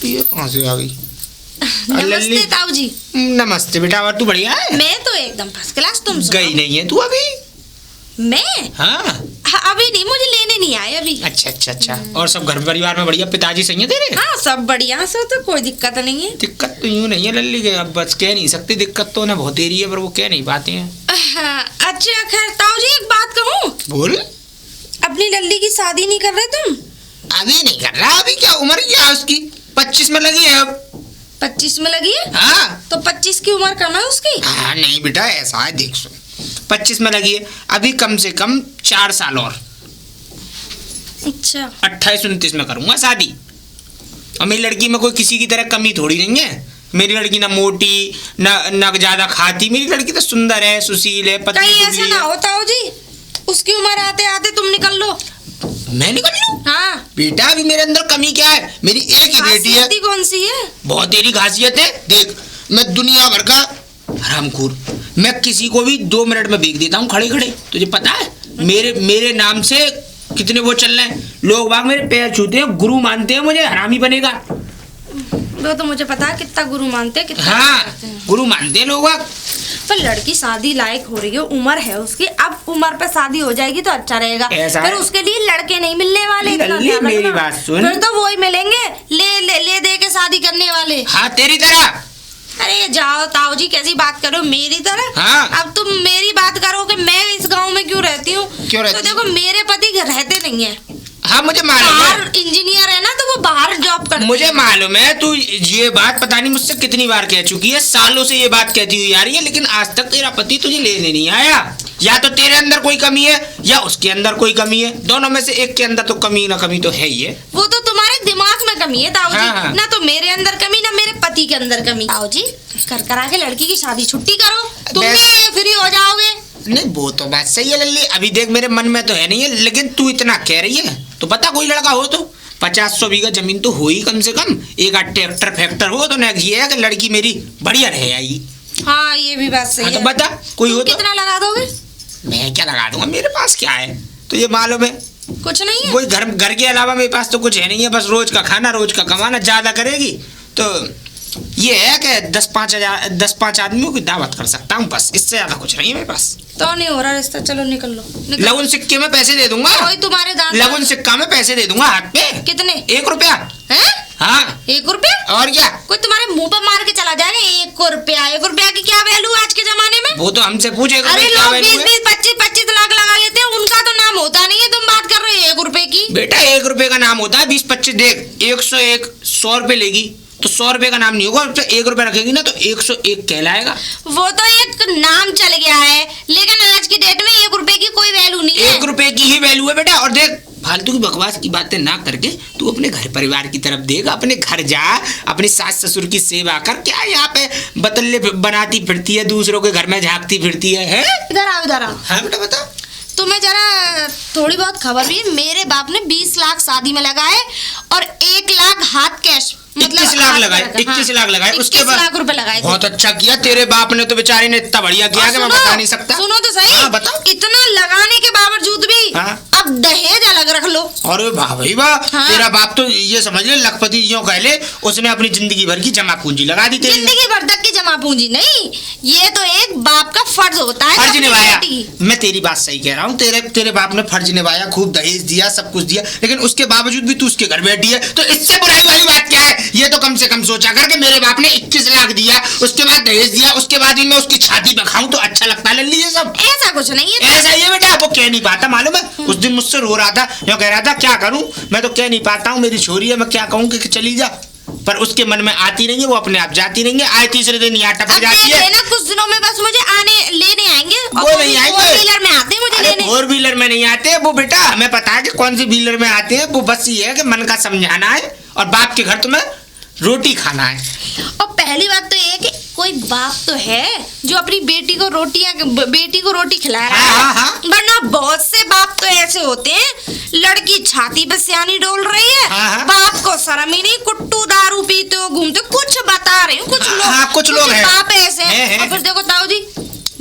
ये कहाँ से आ गई? नमस्ते ताऊ जी। नमस्ते बेटा, और तू बढ़िया है? मैं तो एकदम फर्स्ट क्लास। तुम गई नहीं है तू अभी? मैं? हाँ अभी नहीं, मुझे लेने नहीं आए अभी। अच्छा। और सब घर परिवार में बढ़िया? पिताजी सही है तेरे? हाँ सब बढ़िया से, तो कोई दिक्कत नहीं है। दिक्कत तो यूँ नहीं है लल्ली के, अब बस कह नहीं सकती, दिक्कत तो ना बहुत देरी है पर वो कह नहीं पाते हैं। अच्छा खैर ताऊ जी, एक बात कहूँ? बोल। अपनी लल्ली की शादी नहीं कर रहे तुम? अभी नहीं कर रहा। अभी क्या उम्र क्या है उसकी? 25 में लगी है अब। 25 में लगी है? हाँ तो 25 की उम्र कम है उसकी? हाँ नहीं बेटा, ऐसा है, देख सुन, 25 में लगी है, अभी कम से कम 4 साल और। अच्छा। 28-29 में करूंगा शादी। और मेरी लड़की में कोई किसी की तरह कमी थोड़ी नहीं है। मेरी लड़की ना मोटी ना ज्यादा खाती, मेरी लड़की तो सुंदर है, सुशील है, पतली कहीं दुबली ऐसा ना है। हो ताऊ जी, उसकी उम्र आते आते तुम निकल लो। मैं निकल लूं? हाँ। बेटा अभी मेरे अंदर कमी क्या है? मेरी एक ही बेटी है। खासियत कौन सी है? बहुत तेरी खासियत है। देख, मैं दुनिया भर का हरामखोर, मैं किसी को भी 2 मिनट में बेच देता हूँ खड़े खड़े। तुझे पता है मेरे नाम से कितने वो चल रहे हैं, लोग बाग मेरे पैर छूते हैं, गुरु मानते हैं मुझे, हरामी बनेगा। वो तो मुझे पता है, कितना गुरु मानते हैं, कितना हाँ करते हैं। गुरु मानते हैं लोग बाग। पर लड़की शादी लायक हो रही है, उम्र है उसकी, अब उम्र पे शादी हो जाएगी तो अच्छा रहेगा। ऐसा फिर है? उसके लिए लड़के नहीं मिलने वाले, इतना लल्ली, ध्यान मेरी रखना। बात सुन। फिर तो वही मिलेंगे, ले दे के शादी करने वाले। हाँ तेरी तरह। अरे जाओ ताऊ जी, कैसी बात करो मेरी तरह? हाँ। अब तुम मेरी बात करो कि मैं इस गांव में क्यों रहती हूँ? क्यों रहती? तो देखो मेरे पति रहते नहीं है, हाँ मुझे मालूम है, बाहर इंजीनियर है ना, तो वो बाहर जॉब करते मुझे हैं। मालूम है। तू ये बात पता नहीं मुझसे कितनी बार कह चुकी है, सालों से ये बात कहती हुई आ रही है, लेकिन आज तक तेरा पति तुझे लेने नहीं आया। या तो तेरे अंदर कोई कमी है या उसके अंदर कोई कमी है, दोनों में से एक के अंदर तो कमी ना कमी तो है ही है। वो तो तुम्हारे दिमाग में कमी है ताऊ जी। हाँ। ना तो मेरे अंदर कमी, ना मेरे पति के अंदर कमी। ताऊ जी करा के लड़की की शादी छुट्टी करो, तुम भी फ्री हो जाओगे। नहीं वो तो बात सही है लल्ली, अभी देख मेरे मन में तो है नहीं है, लेकिन तू इतना कह रही है तो बता कोई लड़का हो तो 50-100 बीघा जमीन तो हो ही कम से कम, एक आध ट्रैक्टर फैक्टर हो तो ना, ये है कि लड़की मेरी बढ़िया रहे आई। हाँ ये भी बात सही हाँ, है। तो बता कोई हो तो। कितना लगा दोगे? मैं क्या लगा दूंगा, मेरे पास क्या है तुझे मालूम है? कुछ नहीं है? कोई घर के अलावा मेरे पास तो कुछ है नहीं है, बस रोज का खाना, रोज का कमाना। ज्यादा करेगी तो ये है कि 10-5 आदमियों की दावत कर सकता हूँ, बस इससे ज्यादा कुछ नहीं है मेरे पास। तो नहीं हो रहा रिश्ता, चलो निकल लो। लगन सिक्के में पैसे दे दूंगा। कोई तुम्हारे दांत? लगन सिक्का में पैसे दे दूंगा हाथ पे। कितने? 1 रुपया। हैं? हाँ 1 रुपया? और क्या? कोई तुम्हारे मुंह पर मार के चला जाएगा। 1 रुपया, 1 रुपया की क्या वैल्यू आज के जमाने में? वो तो हमसे पूछेगा। अरे लोग 20-20, 25-25 लाख लगा लेते हैं, उनका तो नाम होता नहीं है, तुम बात कर रहे हो 1 रुपए की। बेटा 1 रुपए का नाम होता है, 20-25 देख 101 100 रुपए लेगी तो 100 रुपए का नाम नहीं होगा, तो 1 रुपया रखेगी ना तो 101 कहलाएगा। वो तो एक नाम चल गया है, लेकिन आज की डेट में 1 रुपए की कोई वैल्यू नहीं है। 1 रुपए की ही वैल्यू है बेटा। और देख फालतू की बकवास की बातें ना करके तू अपने घर परिवार की तरफ देख, अपने घर जा, अपनी सास ससुर की सेवा कर। क्या यहाँ पे बतल्ले बनाती फिरती है, दूसरों के घर में झांकती फिरती है? इधर आओ इधर आओ। हाँ बेटा बता। तुम्हें जरा थोड़ी बहुत खबर भी है, मेरे बाप ने 20 लाख शादी में लगाए और 1 लाख हाथ कैश, 21 लाख लगाए। 21 लाख लगाए, उसके बाद 21 लाख रुपए लगाए थे। बहुत अच्छा किया तेरे बाप ने, तो बेचारी ने इतना बढ़िया किया कि मैं बता नहीं सकता। सुनो तो सही। हाँ बताओ। इतना लगाने के बावजूद भी हाँ। अब दहेज अलग रख लो। अरे वाह भाई वाह। हाँ। तेरा बाप तो ये समझ ले लखपति यूं कह ले, उसने अपनी जिंदगी भर की जमा पूंजी लगा दी तेरी। जिंदगी भर तक की जमा पूंजी नहीं, ये तो एक बाप का फर्ज होता है। फर्ज अपनी निभाया। बेटी की। मैं तेरी बात सही कह रहा हूँ, तेरे बाप ने फर्ज निभाया, खूब दहेज दिया, सब कुछ दिया, लेकिन उसके बावजूद भी तू उसके घर बैठी है, तो इससे बुराई वाली बात क्या है? ये तो कम से कम सोचा कर कि मेरे बाप ने 21 लाख दिया, उसके बाद दहेज दिया, उसके बाद भी मैं उसकी छाती पे खाऊं तो अच्छा लगता है लल्ली? ये सब ऐसा कुछ नहीं है। ऐसा ही है बेटा। वो कह नहीं पाता मालूम है, उस दिन मुझसे रो रहा था, यूं कह रहा था क्या करूं मैं तो कह नहीं पाता हूँ, मेरी छोरी है, मैं क्या कहूँ कि चली जा, पर उसके मन में आती नहीं है, वो अपने आप जाती नहीं है। आए तीसरे दिन यहाँ टपक जाती है। ना कुछ दिनों में बस मुझे लेने आएंगे। वो नहीं आएंगे, 4 व्हीलर में आते हैं मुझे लेने। 4 व्हीलर में नहीं आते वो बेटा, हमें पता है कि कौन सी व्हीलर में आते हैं। वो बस ये है कि मन का समझाना है और बाप के घर तुम्हें रोटी खाना है। और पहली बात तो ये कि कोई बाप तो है जो अपनी बेटी को रोटी खिला रहा है। हाँ। वरना बहुत से बाप तो ऐसे होते हैं, लड़की छाती पे सियानी डोल रही है, हाँ। बाप को शर्म ही नहीं, कुट्टू दारू पीते हो, घूमते, कुछ बता रही हूँ। कुछ लोग हैं। बाप ऐसे हैं। और फिर देखो ताऊ जी,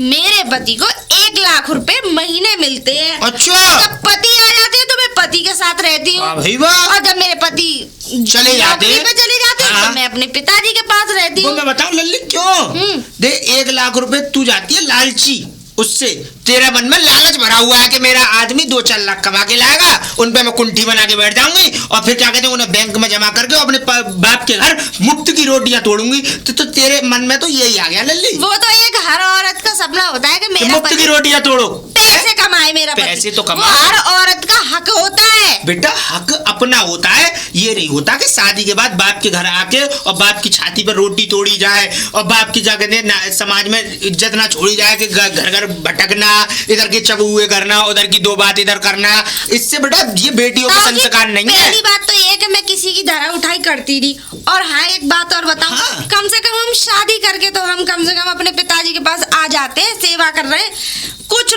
मेरे पति को 1 लाख रुपए महीने मिलते हैं। अच्छा। जब पति आ जाते हैं तो मैं पति के साथ रहती हूँ, वाह भाई वाह। और जब मेरे पति चले जाते हैं, नौकरी पे चले जाते हैं हाँ। तो मैं अपने पिताजी के पास रहती वो हूँ। मैं बताऊं लल्ली क्यों? दे 1 लाख रुपए तू जाती है लालची, उससे तेरा मन में लालच भरा हुआ है कि मेरा आदमी 2-4 लाख कमा के लाएगा, उन पे मैं कुंठी बना के बैठ जाऊंगी और फिर क्या कहते हैं उन्हें बैंक में जमा करके अपने बाप के घर मुफ्त की रोटियां तोड़ूंगी। तो तेरे मन में तो यही आ गया लल्ली। वो तो एक हर औरत का सपना होता है कि मेरा मुफ्त की पति रोटियां तोड़ो, पैसे कमाए, मेरा पति। पैसे तो वो कमाए। हर औरत का हक होता है बेटा, हक अपना होता है, ये नहीं होता कि शादी के बाद बाप के घर आके और बाप की छाती पर रोटी तोड़ी जाए और बाप की क्या कहते हैं समाज में इज्जत ना छोड़ी जाए कि घर घर भटकना, इधर के चबुए करना, उधर की 2 बात इधर करना। इससे बेटा ये बेटियों का ताऊ जी, संस्कार नहीं है। पहली बात तो ये कि मैं किसी की धरा उठाई करती नहीं। और हाँ, एक बात और बताऊं, हाँ। कम से कम हम शादी करके तो हम कम से कम अपने पिताजी के पास आ जाते हैं, सेवा कर रहे हैं। कुछ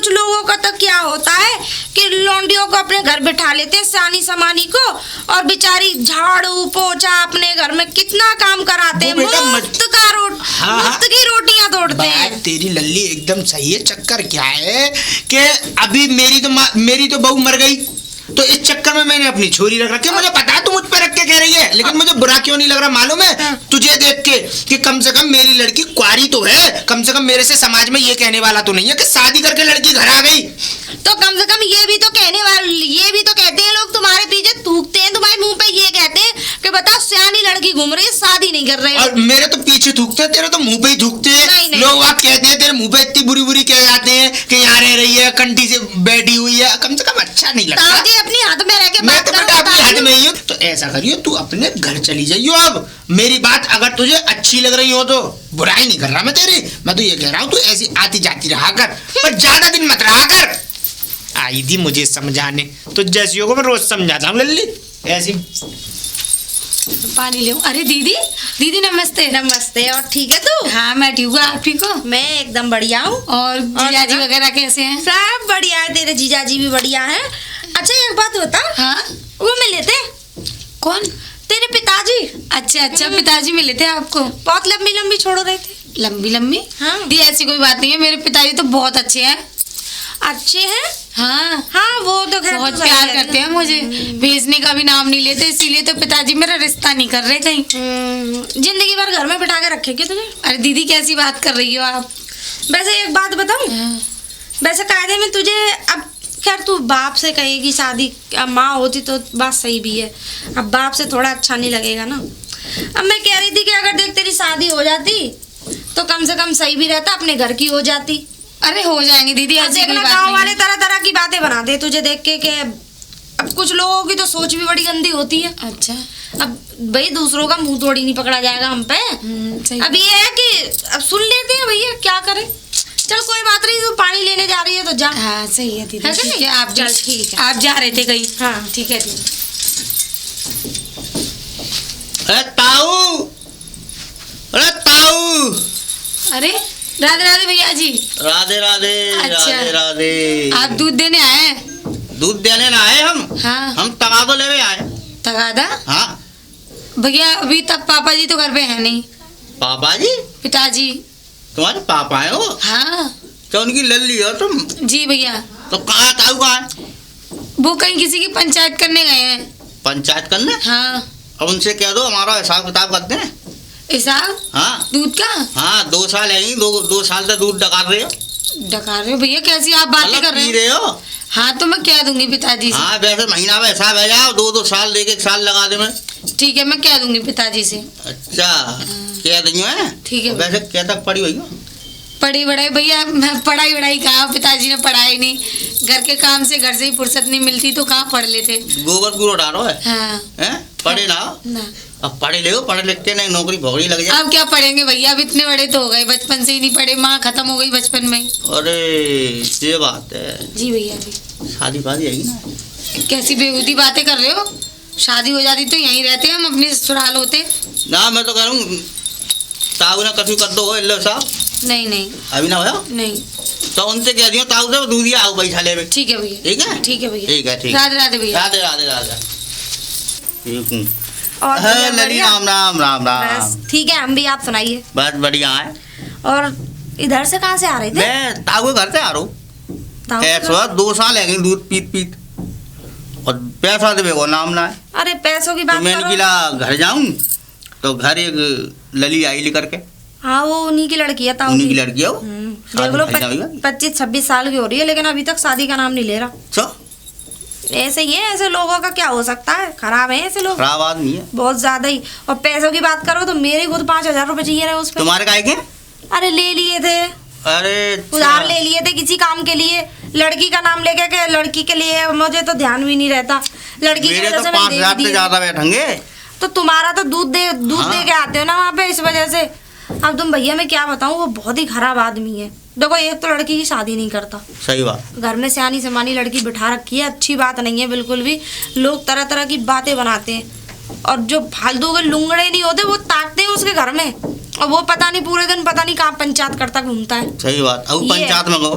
लोगों का तो क्या होता है कि लौंडियों को अपने घर बिठा लेते हैं, सानी समानी को, और बेचारी झाड़ू पोछा अपने घर में कितना काम कराते हैं, वो बेटा हाँ, मुफ्त की रोटियां तोड़ते हैं। बात तेरी लल्ली एकदम सही है। चक्कर क्या है कि अभी मेरी तो बहू मर गई, तो इस चक्कर में मैंने अपनी छोरी रख रखी है। मुझे पता है तू मुझ पे रख के कह रही है, लेकिन मुझे बुरा क्यों नहीं लग रहा मालूम है तुझे देख के कि कम से कम मेरी लड़की कुंवारी तो है, कम से कम मेरे से समाज में ये कहने वाला तो नहीं है कि शादी करके लड़की घर आ गई। तो कम से कम ये भी तो कहते हैं लोग, तुम्हारे पीछे थूकते हैं, तुम्हारे मुंह पे ये कहते हैं कि बताओ सियानी लड़की घूम रही है, शादी नहीं कर रही है। और मेरे तो पीछे थूकते हैं, तेरे तो मुंह पे ही थूकते हैं। नहीं। लोग वहाँ कहते हैं तेरे मुंह पे इतनी बुरी कह जाते हैं कि यहाँ रह रही है, कंठी से बैठी हुई है, कम से कम अच्छा नहीं लगता। ताऊ जी, अपनी हाथ में रह के मैं बात तो करो, बेटा अपने ताऊ हाथ जी। में ही हूँ। तो ऐसा करियो, तू अपने घर चली जाइयो। अब मेरी बात अगर तुझे अच्छी लग रही हो तो, बुराई नहीं कर रहा मैं तेरी, मैं तो ये कह रहा हूँ तू ऐसी आती जाती रहा कर, पर ज्यादा दिन मत रहा कर। आई थी मुझे समझाने, तो जैसियों को मैं रोज समझाता हूँ लल्ली, ऐसी। पानी ले। अरे दीदी नमस्ते। नमस्ते। और ठीक है तू? हाँ मैं ठीक हूँ, आप ठीक हो? मैं एकदम बढ़िया हूँ। और जीजाजी बता? वगैरह कैसे हैं? सब बढ़िया है, तेरे जीजाजी भी बढ़िया है। अच्छा एक बात बता, हाँ वो मिले थे कौन? तेरे पिताजी। अच्छा पिताजी मिले थे आपको? बहुत लंबी लंबी छोड़ रहे थे। लंबी? हाँ। दी ऐसी कोई बात नहीं है, मेरे पिताजी तो बहुत अच्छे हैं। अच्छे हैं? हाँ वो तो खैर बहुत तू सही प्यार कह रही करते हैं मुझे, भेजने का भी नाम नहीं लेते, इसीलिए तो पिताजी मेरा रिश्ता नहीं कर रहे कहीं। जिंदगी भर घर में बिठा के रखेंगे तुझे। अरे दीदी कैसी बात कर रही हो आप? वैसे एक बात बताऊं, हाँ। वैसे कायदे में तुझे, अब खैर तू बाप से कहेगी शादी, अब माँ होती तो बात सही भी है, अब बाप से थोड़ा अच्छा नहीं लगेगा ना। अब मैं कह रही थी कि अगर देख तेरी शादी हो जाती तो कम से कम सही भी रहता, अपने घर की हो जाती। अरे हो जाएंगे दीदी, अब ऐसी कोई देखना बात गाँव नहीं वाले है। तरह तरह की बातें बनाते तुझे देख के कि अब कुछ लोगों की तो सोच भी बड़ी गंदी होती है। अच्छा अब भाई दूसरों का मुंह थोड़ी नहीं पकड़ा जाएगा हम पे। सही। अब ये है कि अब सुन लेते हैं भैया, क्या करें। चल कोई बात नहीं, तू पानी लेने जा रही है तो जा। हाँ सही है दीदी, है कि ठीक नहीं? है। आप चल, ठीक है। आप जा रहे थे कहीं? हाँ। ठीक है दीदी। अरे ताऊ, अरे ताऊ। अरे राधे राधे भैया जी। राधे राधे। अच्छा। राधे राधे। आप दूध देने आए हैं? दूध देने ना आए हम। हाँ। हम तगादो लेवे आए। तगादा? हाँ। भैया अभी तक पापा जी तो घर पे है नहीं। पापा जी? पिताजी। तुम्हारे पापा है वो? हाँ तो उनकी लल्ली हो तुम? जी भैया। तो कहाँ ताऊ कहाँ है? वो कहीं किसी की पंचायत करने गए हैं। पंचायत करने? हाँ। अब उनसे कह दो हमारा हिसाब किताब करते हैं। हिसाब? हाँ। दूध का? हाँ 2 साल है ही, 2 साल से दूध डका रहे हो। डका रहे हो भैया? कैसी आप बातें मतलब कर रहे पी हो? रहे हो? हाँ तो मैं कह दूंगी पिताजी से। हाँ वैसे महीना में हिसाब है जाओ, 2 साल देके 1 साल लगा दे मैं। ठीक है मैं कह दूंगी पिताजी से। अच्छा कह दी है? ठीक है। वैसे क्या तक पड़ी हुई हो? पढ़ी बढ़ाई भैया, मैं पढ़ाई वढ़ाई कहाँ, पिताजी ने पढ़ाई नहीं, घर के काम से घर से ही फुर्सत नहीं मिलती तो कहाँ पढ़ लेते। गोबर गुड़ डालो है? हाँ। हैं? पढ़े ना? ना। अब पढ़े ले, पढ़े लिखते नहीं, नौकरी भोगड़ी लग जाए। अब क्या पढ़ेंगे भैया, अब इतने बड़े तो हो गए, बचपन से ही नहीं पढ़े, माँ खत्म हो गई बचपन में ही। अरे ये बात है। जी भैया जी। शादी वादी है ना? कैसी बेहूदी बातें कर रहे हो? शादी हो जाती तो यहीं रहते हम, अपने ससुराल होते। ना मैं तो कह रहा हूँ ताऊ ने कभी कर दो इल्लो साहब। नहीं अभी ना हो नहीं। तो उनसे कह दियो ताऊ से दूध आओ बैठा ले। ठीक है भैया। ठीक है? ठीक है भैया। ठीक है ठीक। राधे राधे भैया। राधे राधे राधे। ठीक हूँ। और हाँ, बढ़िया? लली राम राम राम राम। बस ठीक है, हम भी, आप सुनाइए। बस बढ़िया है। और इधर से कहाँ से आ रहे थे? मैं ताऊ के घर से आ रहा हूँ। ताऊ के ऐसा 2 साल है दूध पीत पीत। और पैसा देवे को नाम ना है। अरे पैसों की तो बात मैंने करो। किला घर जाऊं तो घर एक लली आई लेकर के, हाँ वो उन्हीं की लड़की है ताऊ उन्हीं की की। लड़की है वो। देख लो शादी भई होगी। 25-26 साल की हो रही है लेकिन अभी तक शादी का नाम नहीं ले रहा। अच्छा, ऐसे ही है, ऐसे लोगों का क्या हो सकता है, खराब है ऐसे लोग खराब आदमी है। बहुत ज्यादा ही। और पैसों की बात करो तो मेरे को तो 5,000 रुपए चाहिए रहे उस पे। तुम्हारे काय के? अरे ले लिए थे, अरे उधार ले लिए थे किसी काम के लिए, लड़की का नाम लेके के लड़की के लिए, मुझे तो ध्यान भी नहीं रहता लड़की की मेरे वजह तो से मैंने 5,000 दे भी से दिए। ज्यादा बैठेंगे। तो तुम्हारा तो दूध हाँ। दे के आते हो ना वहाँ पे, इस वजह से। अब तुम भैया मैं क्या बताऊँ, वो बहुत ही खराब आदमी है। देखो एक तो लड़की की शादी नहीं करता, सही बात। घर में सियानी समानी लड़की बिठा रखी है, अच्छी बात नहीं है बिल्कुल भी। लोग तरह तरह की बातें बनाते हैं और जो फालतू के लुंगड़े नहीं होते वो ताकते हैं उसके घर में, और वो पता नहीं पूरे दिन पता नहीं कहाँ पंचायत करता घूमता है। सही बात। अब ये पंचायत में गो,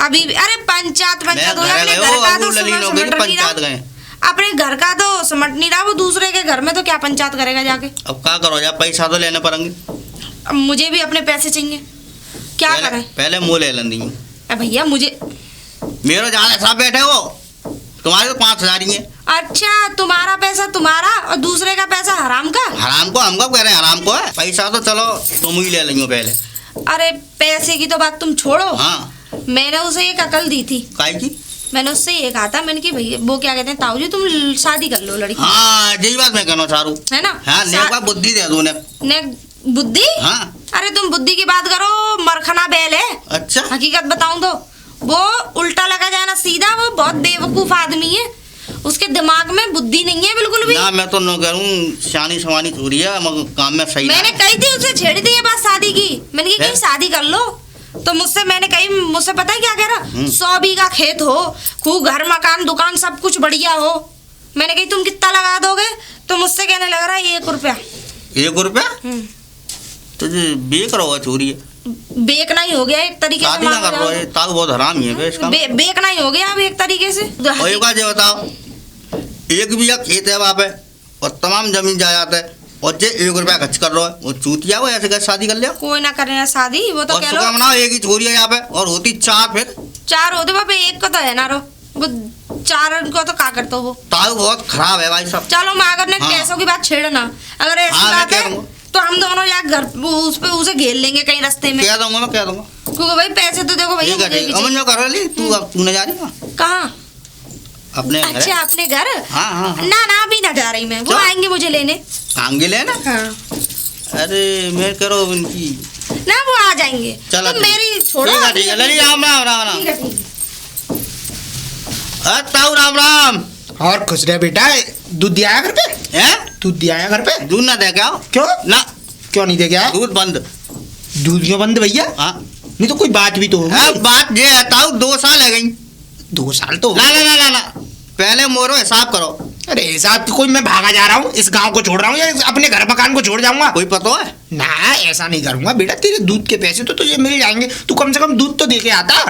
अभी अरे पंचायत मैं हो घर अपने गए घर हो, का अब तो लली लोग समट नहीं पंचायत रहा, गए। अपने घर का तो समट नहीं रहा, वो दूसरे के घर में तो क्या पंचायत करेगा जाके। अब क्या करो, या पैसा तो लेने पड़ेंगे। अब मुझे भी अपने पैसे चाहिए, क्या करें। पहले मुँह ले लेंदी। भैया मुझे, मेरा ज्यादा सब बैठे हो, तुम्हारे तो 5,000 ही है। अच्छा तुम्हारा पैसा तुम्हारा और दूसरे का पैसा हराम का। हराम को हम कब कह रहे हैं, हराम को है। पैसा तो चलो तुम ही ले लेंगे पहले। अरे पैसे की तो बात तुम छोड़ो, हाँ, मैंने उसे एक अकल दी थी। काय की? मैंने उससे ये कहा था, मैंने कि भैया वो क्या कहते हैं ताऊ जी, तुम शादी कर लो लड़की, हाँ यही बात मैं कहना चाह रहा हूँ। है ना। हाँ, नेक बुद्धि दे दो ने। ने बुद्धि। हाँ, अरे तुम बुद्धि की बात करो, मरखना बैल है। अच्छा। हकीकत बताऊं तो वो उल्टा लगा जाना सीधा, वो बहुत बेवकूफ आदमी है, उसके दिमाग में बुद्धि नहीं है बिल्कुल भी। ना मैं तो न करूँ, शानी समानी चोरी है, मगर काम में सही मैंने ना। कही थी उससे, छेड़ी थी ये बात शादी की, मैंने कही है? कहीं शादी कर लो, तो मुझसे मैंने कही, मुझसे पता है क्या कह रहा, 100 बीघा खेत हो, खूब घर मकान दुकान सब कुछ बढ़िया हो। मैंने कही तुम कितना लगा दोगे, तो मुझसे कहने लग रहा है 1 रुपया। 1 रुपया? तो ये बेक रहो चोरी है। बेकना ही हो गया एक तरीके से, शादी ना मान कर रहा जाओ। है, ताऊ बहुत हराम ही है बे इसका। बेकना ही हो गया अब एक तरीके से। और एक बात ये बताओ, 1 बीघा खेत है वहाँ पे और तमाम जमीन जायदाद है, और जे 1 रुपया खर्च कर रहा है, वो चूतिया वो ऐसे कैसे शादी कर लिया। कोई ना करे ना शादी, वो तो और कह शुक्र लो मनाओ एक ही छोरी है यहाँ पे, और होती 4 फिर। 4 होते बाबे, एक को तो है ना रो, वो 4 को तो क्या करते हो वो। ताऊ बहुत खराब है भाई साहब। चलो मगर ने हाँ। पैसों की बात छेड़ना, अगर ऐसी हाँ, मैं बात कह है दूंगा। तो हम दोनों यार घर उस पे उसे घेर लेंगे कहीं रास्ते में, कह दूंगा, मैं कह दूंगा। क्योंकि भाई पैसे तो देखो भैया ठीक है, मुझे ठीक भी है। अमन चाहिए। जो कर रही तू, अब तू न जा रही ना कहाँ? अपने घर? अच्छा अपने घर। हाँ, हाँ, हाँ। ना अभी ना जा रही मैं, वो क्यों? आएंगे मुझे लेने। आएंगे लेना? हाँ अरे मैं कह रहा हूँ इनकी। ना वो आ जाएंगे, चलो तो मेरी छोड़ो। ठीक है, ठीक है। लली राम राम राम राम। ठीक है, ठीक है। ताऊ राम राम। और खुश रहे बेटा। दूध दिया है घर पे? हैं? दूध दिया है घर पे? दूध ना दे क्या? क्यों? ना, क्यों नहीं दे गया? दूध बंद। दूध क्यों बंद भैया? हाँ, नहीं तो कोई बात भी तो हाँ, होगी। बात ये है ताऊ, 2 साल है गई। 2 साल तो हो ना गए। ना ना ना ना, पहले मोरो हिसाब करो। अरे हिसाब की कोई, मैं भागा जा रहा हूँ, इस गांव को छोड़ रहा हूँ या अपने घर मकान को छोड़ जाऊंगा? कोई पता है? ना ऐसा नहीं करूंगा बेटा, तेरे दूध के पैसे तो तुझे मिल जाएंगे, तू कम से कम दूध तो दे के आता।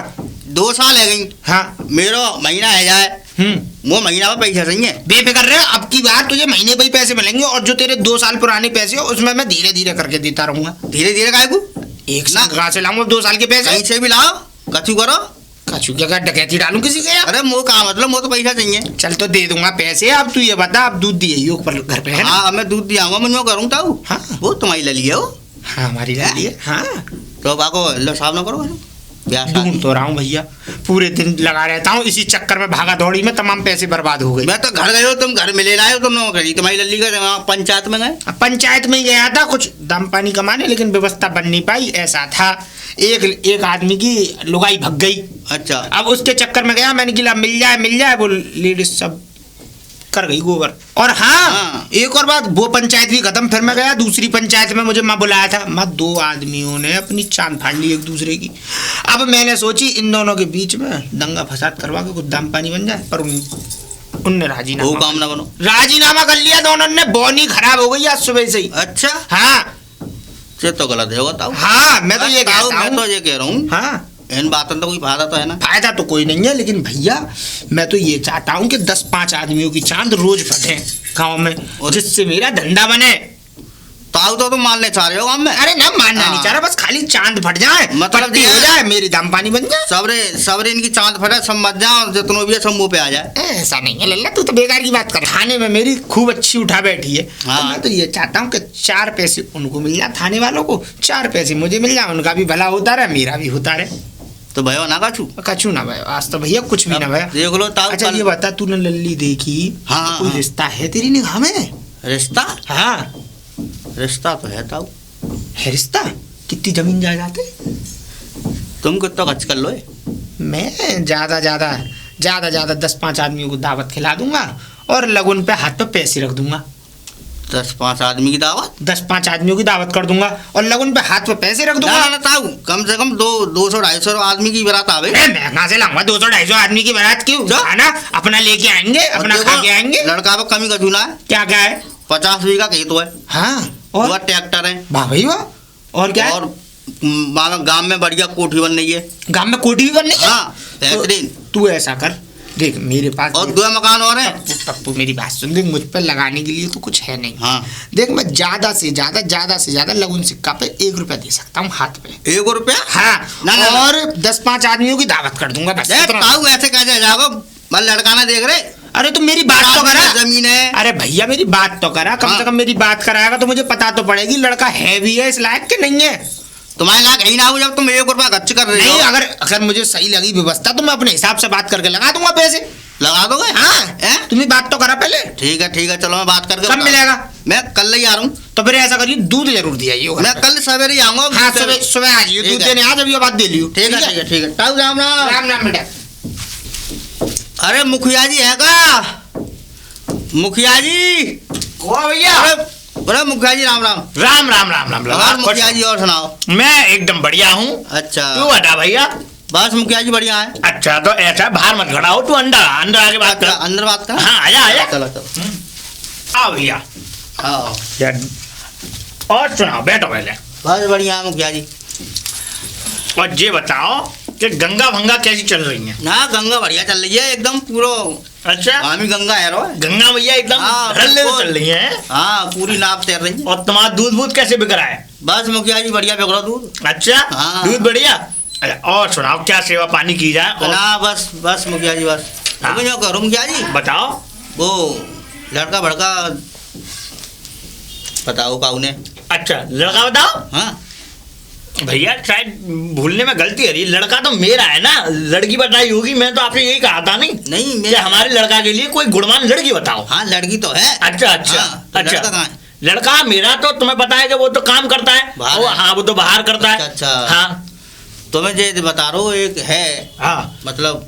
2 साल है गई। हाँ। मेरा महीना है जाए, वो महीना में पैसा सही है। बेफिक्र रहे, अब की बार तुझे महीने पे ही पैसे मिलेंगे, और जो तेरे 2 साल पुराने पैसे हो उसमें मैं धीरे धीरे करके देता रहूंगा। धीरे धीरे काय को एक साल कहाँ से लाऊंगा 2 साल के पैसे? कहीं से भी लाओ, कछु करो। कछु क्या डकैती डालूं किसी से यार? अरे मुँह का मतलब, मुँह तो पैसा चाहिए। चल तो दे दूंगा पैसे। अब तू ये बता, अब दूध दिए योग पर घर पे है ना? हाँ, मैं दूध दिया मैं जो करूँ ताऊ। हाँ। वो तुम्हारी लली है वो। हाँ हमारी लाली है। हाँ तो बाको लो साहब ना करो ब्याह शादी। ढूंढ तो रहा हूँ भैया, पूरे दिन लगा रहता हूँ इसी चक्कर में, भागा दौड़ी में तमाम पैसे बर्बाद हो गए। मैं तो घर गए हो, तुम घर में ले लाए हो, तुम नौकरी तुम्हारी लल्ली का वहाँ पंचायत में गए। अब पंचायत में ही गया था कुछ दाम पानी कमाने, लेकिन व्यवस्था बन नहीं पाई। ऐसा था एक आदमी की लुगाई भग गई। अच्छा, अब उसके चक्कर में गया, मैंने कहा मिल जाए वो लेडीज सब कर गई गोबर। और हाँ, एक और बात, वो पंचायत भी खत्म, फिर मैं गया दूसरी पंचायत में, मुझे माँ बुलाया था। माँ 2 आदमियों ने अपनी चांद फाड़ ली एक दूसरे की। अब मैंने सोची इन दोनों के बीच में दंगा फसाद करवा के कुछ दाम पानी बन जाए, पर उनने वो राजीनामा काम ना बनो। राजीनामा कर लिया दोनों ने। बोनी खराब हो गई आज सुबह से ही। अच्छा, हाँ ये तो गलत है बताओ। हाँ, मैं तो ये ताऊ, कहता मैं तो हूँ। ये कह रहा हूँ, हाँ, इन बातों तो कोई फायदा तो है ना। फायदा तो कोई नहीं है, लेकिन भैया मैं तो ये चाहता हूँ कि 10-5 आदमियों की चांद रोज फटे गाँव में, और- जिससे मेरा धंधा बने। तो ताऊ तो तुम मानने चाह रहे हो हम में। अरे ना मानना नहीं चाह रहा, बस खाली चांद फट जाए, मतलब पट्टी हो जाए, मेरी दाम पानी बन जाए। सबरे इनकी चांद फटे, सब मत जाओ, जितनों भी है सब मुंह पे आ जाए। ऐसा नहीं है लल्ला, तू तो बेकार की बात कर। थाने में मेरी खूब अच्छी उठा बैठी है, तो मैं तो ये चाहता हूँ कि 4 पैसे उनको मिल जाए, थाने वालों को 4 पैसे मुझे मिल जाए, उनका भी भला होता रहे, मेरा भी होता रहे। तो भयो ना कछू कछू ना भयो, आज तो भैया कुछ भी ना भयो। देख लो ताऊ। अच्छा ये बता, तूने लल्ली देखी? हाँ, तो कोई हाँ। रिश्ता है तेरी निगाह में? रिश्ता? हाँ रिश्ता तो है ताऊ। है रिश्ता। कितनी जमीन जायदाद है? तुम कितना खर्च कर लो? मैं ज्यादा 10-5 आदमियों को दावत खिला दूंगा और लगन पे हाथ पे पैसे रख दूंगा। 10-5 आदमी की दावत? 10-5 आदमियों की दावत कर दूंगा और लगन पे हाथ पे पैसे रख दूंगा। ना ताऊ, कम से कम 200-250 आदमी की बारात आवे। मैं कहाँ से लाऊंगा 200-250 आदमी की बारात? क्यों? खाना अपना लेके आएंगे, अपना खा के आएंगे। लड़का पे कमी कछू ना है। क्या है? 50 बीघा खेत तो है। हाँ और ट्रैक्टर है। वाह भाई वाह। और क्या? और मानो गांव में बढ़िया कोठी बन रही है। गांव में कोठी भी बननी है? हाँ बेहतरीन। तू ऐसा कर, देख मेरे पास और 2 मकान और हैं। पप्पू मेरी बात सुन, देख मुझ पर लगाने के लिए तो कुछ है नहीं। हाँ देख मैं ज्यादा से ज्यादा लगन सिक्का पे 1 रुपया दे सकता हूँ हाथ पे। 1 रुपया? हाँ ना, ना, और 10-5 आदमियों की दावत कर दूंगा बस। ताऊ ऐसे कैसे जाओगे? बस लड़का ना देख रहे? अरे तो मेरी बात तो करा। जमीन है। अरे भैया मेरी बात तो करा, कम से कम मेरी बात कराएगा तो मुझे पता तो पड़ेगी लड़का है भी है इस लायक के नहीं है। तुम्हारे लायक ही ना हो जब तुम 1 रुपया खर्च कर रहे हो। नहीं, अगर मुझे सही लगी व्यवस्था तो मैं अपने हिसाब से बात करके लगा दूंगा पैसे। लगा दोगे? हाँ तुम्हें बात तो करा पहले। ठीक है चलो मैं बात करके कब मिलेगा? मैं कल ही आ रहा हूँ। तो फिर ऐसा करिए दूध जरूर दिया मैं कल सवेरे ही आऊंगा। हाँ सुबह आ जाइए, दूध देने आज अभी बात दे लियो। ठीक है ताऊ राम राम। राम राम बेटा। अरे मुखिया जी है का? मुखिया जी भैया। अरे मुखिया जी राम राम। राम राम राम राम और मुखिया जी और सुनाओ। मैं एकदम बढ़िया हूँ। अच्छा तू बता भैया। बस मुखिया जी बढ़िया है। अच्छा तो ऐसा बाहर मत खड़ा हो, तू अंदर आके बात कर। अंदर बात कर। हाँ आया चलो आओ भैया। आओ। और सुनाओ, बैठो पहले। बस बढ़िया है मुखिया जी। और ये बताओ कि गंगा भंगा कैसी चल रही है? ना गंगा बढ़िया चल रही है एकदम पूरा। अच्छा हामी गंगा है रो। गंगा भैया एकदम हाँ, धड़ल्ले से बिल्कुल। चल रही है। हाँ पूरी नाप तैर रही है। और तुम्हारा दूध बूध कैसे बिक रहा है? बस मुखिया जी बढ़िया बिक रहा दूध। अच्छा हाँ। दूध बढ़िया। अच्छा, और सुनाओ क्या सेवा पानी की जाए? और ना बस मुखिया जी बस। हाँ। जो करो मुखिया जी बताओ। वो लड़का भड़का बताओ का उन्हें। अच्छा लड़का बताओ। हाँ भैया शायद भूलने में गलती है, लड़का तो मेरा है ना, लड़की बताई होगी। मैं तो आपसे यही कहा था नहीं नहीं कि मेरे हमारे लड़का के लिए कोई गुणवान लड़की बताओ। हाँ लड़की तो है। अच्छा अच्छा हाँ, तो अच्छा। लड़का कहाँ है? लड़का मेरा तो तुम्हें पता है कि वो तो काम करता है। बाहर वो, है। हाँ वो तो बाहर करता है। अच्छा। हाँ तो मैं ये बता रहा हूँ एक है हाँ मतलब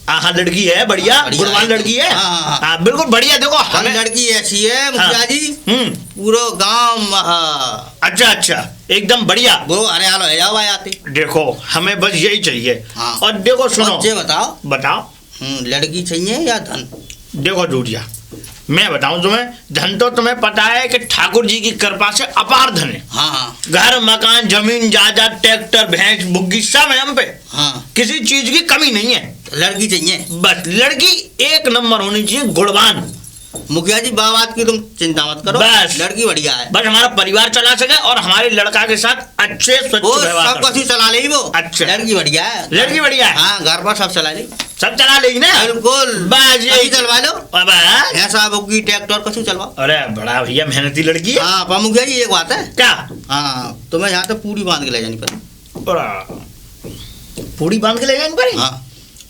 हाँ लड़की है बढ़िया, बढ़िया गुणवान है। लड़की है। हाँ, हाँ। हाँ बिल्कुल बढ़िया। देखो हम हमें लड़की ऐसी है मुखिया हाँ। जी हम्म। पूरा गांव अच्छा अच्छा एकदम बढ़िया। वो हरियाणा है जाओ भाई आते। देखो हमें बस यही चाहिए। हाँ। और देखो सुनो, ये बताओ बताओ लड़की चाहिए या धन? देखो दूरिया, मैं बताऊं तुम्हें, धन तो तुम्हें पता है कि ठाकुर जी की कृपा से अपार धन है। हाँ हाँ घर मकान जमीन जायदाद ट्रैक्टर भैंस बुग्गी सब है हम पे। हाँ किसी चीज की कमी नहीं है। लड़की चाहिए। बस लड़की 1 नंबर होनी चाहिए, गुणवान। मुखिया जी बात की तुम चिंता मत करो। बस। लड़की बढ़िया है। बस हमारा परिवार चला सके और हमारे लड़का के साथ अच्छे स्वच्छ वो व्यवहार सब कर कुछ चला ले वो। अच्छा। लड़की बढ़िया है। लड़की बढ़िया है। हाँ घर पर सब चला ले। सब चला लेगी ना? बिल्कुल। बस यही चलवा लो। अब ऐसा बुग्गी ट्रैक्टर कछु चलवाओ। अरे बड़ा भैया मेहनती लड़की है। हाँ पर मुखिया जी एक बात है। क्या? हाँ तुम्हें यहाँ तो पूरी बांध के ले जानी पड़ेगी। पूरी बांध के ले जानी पड़ेगी? हाँ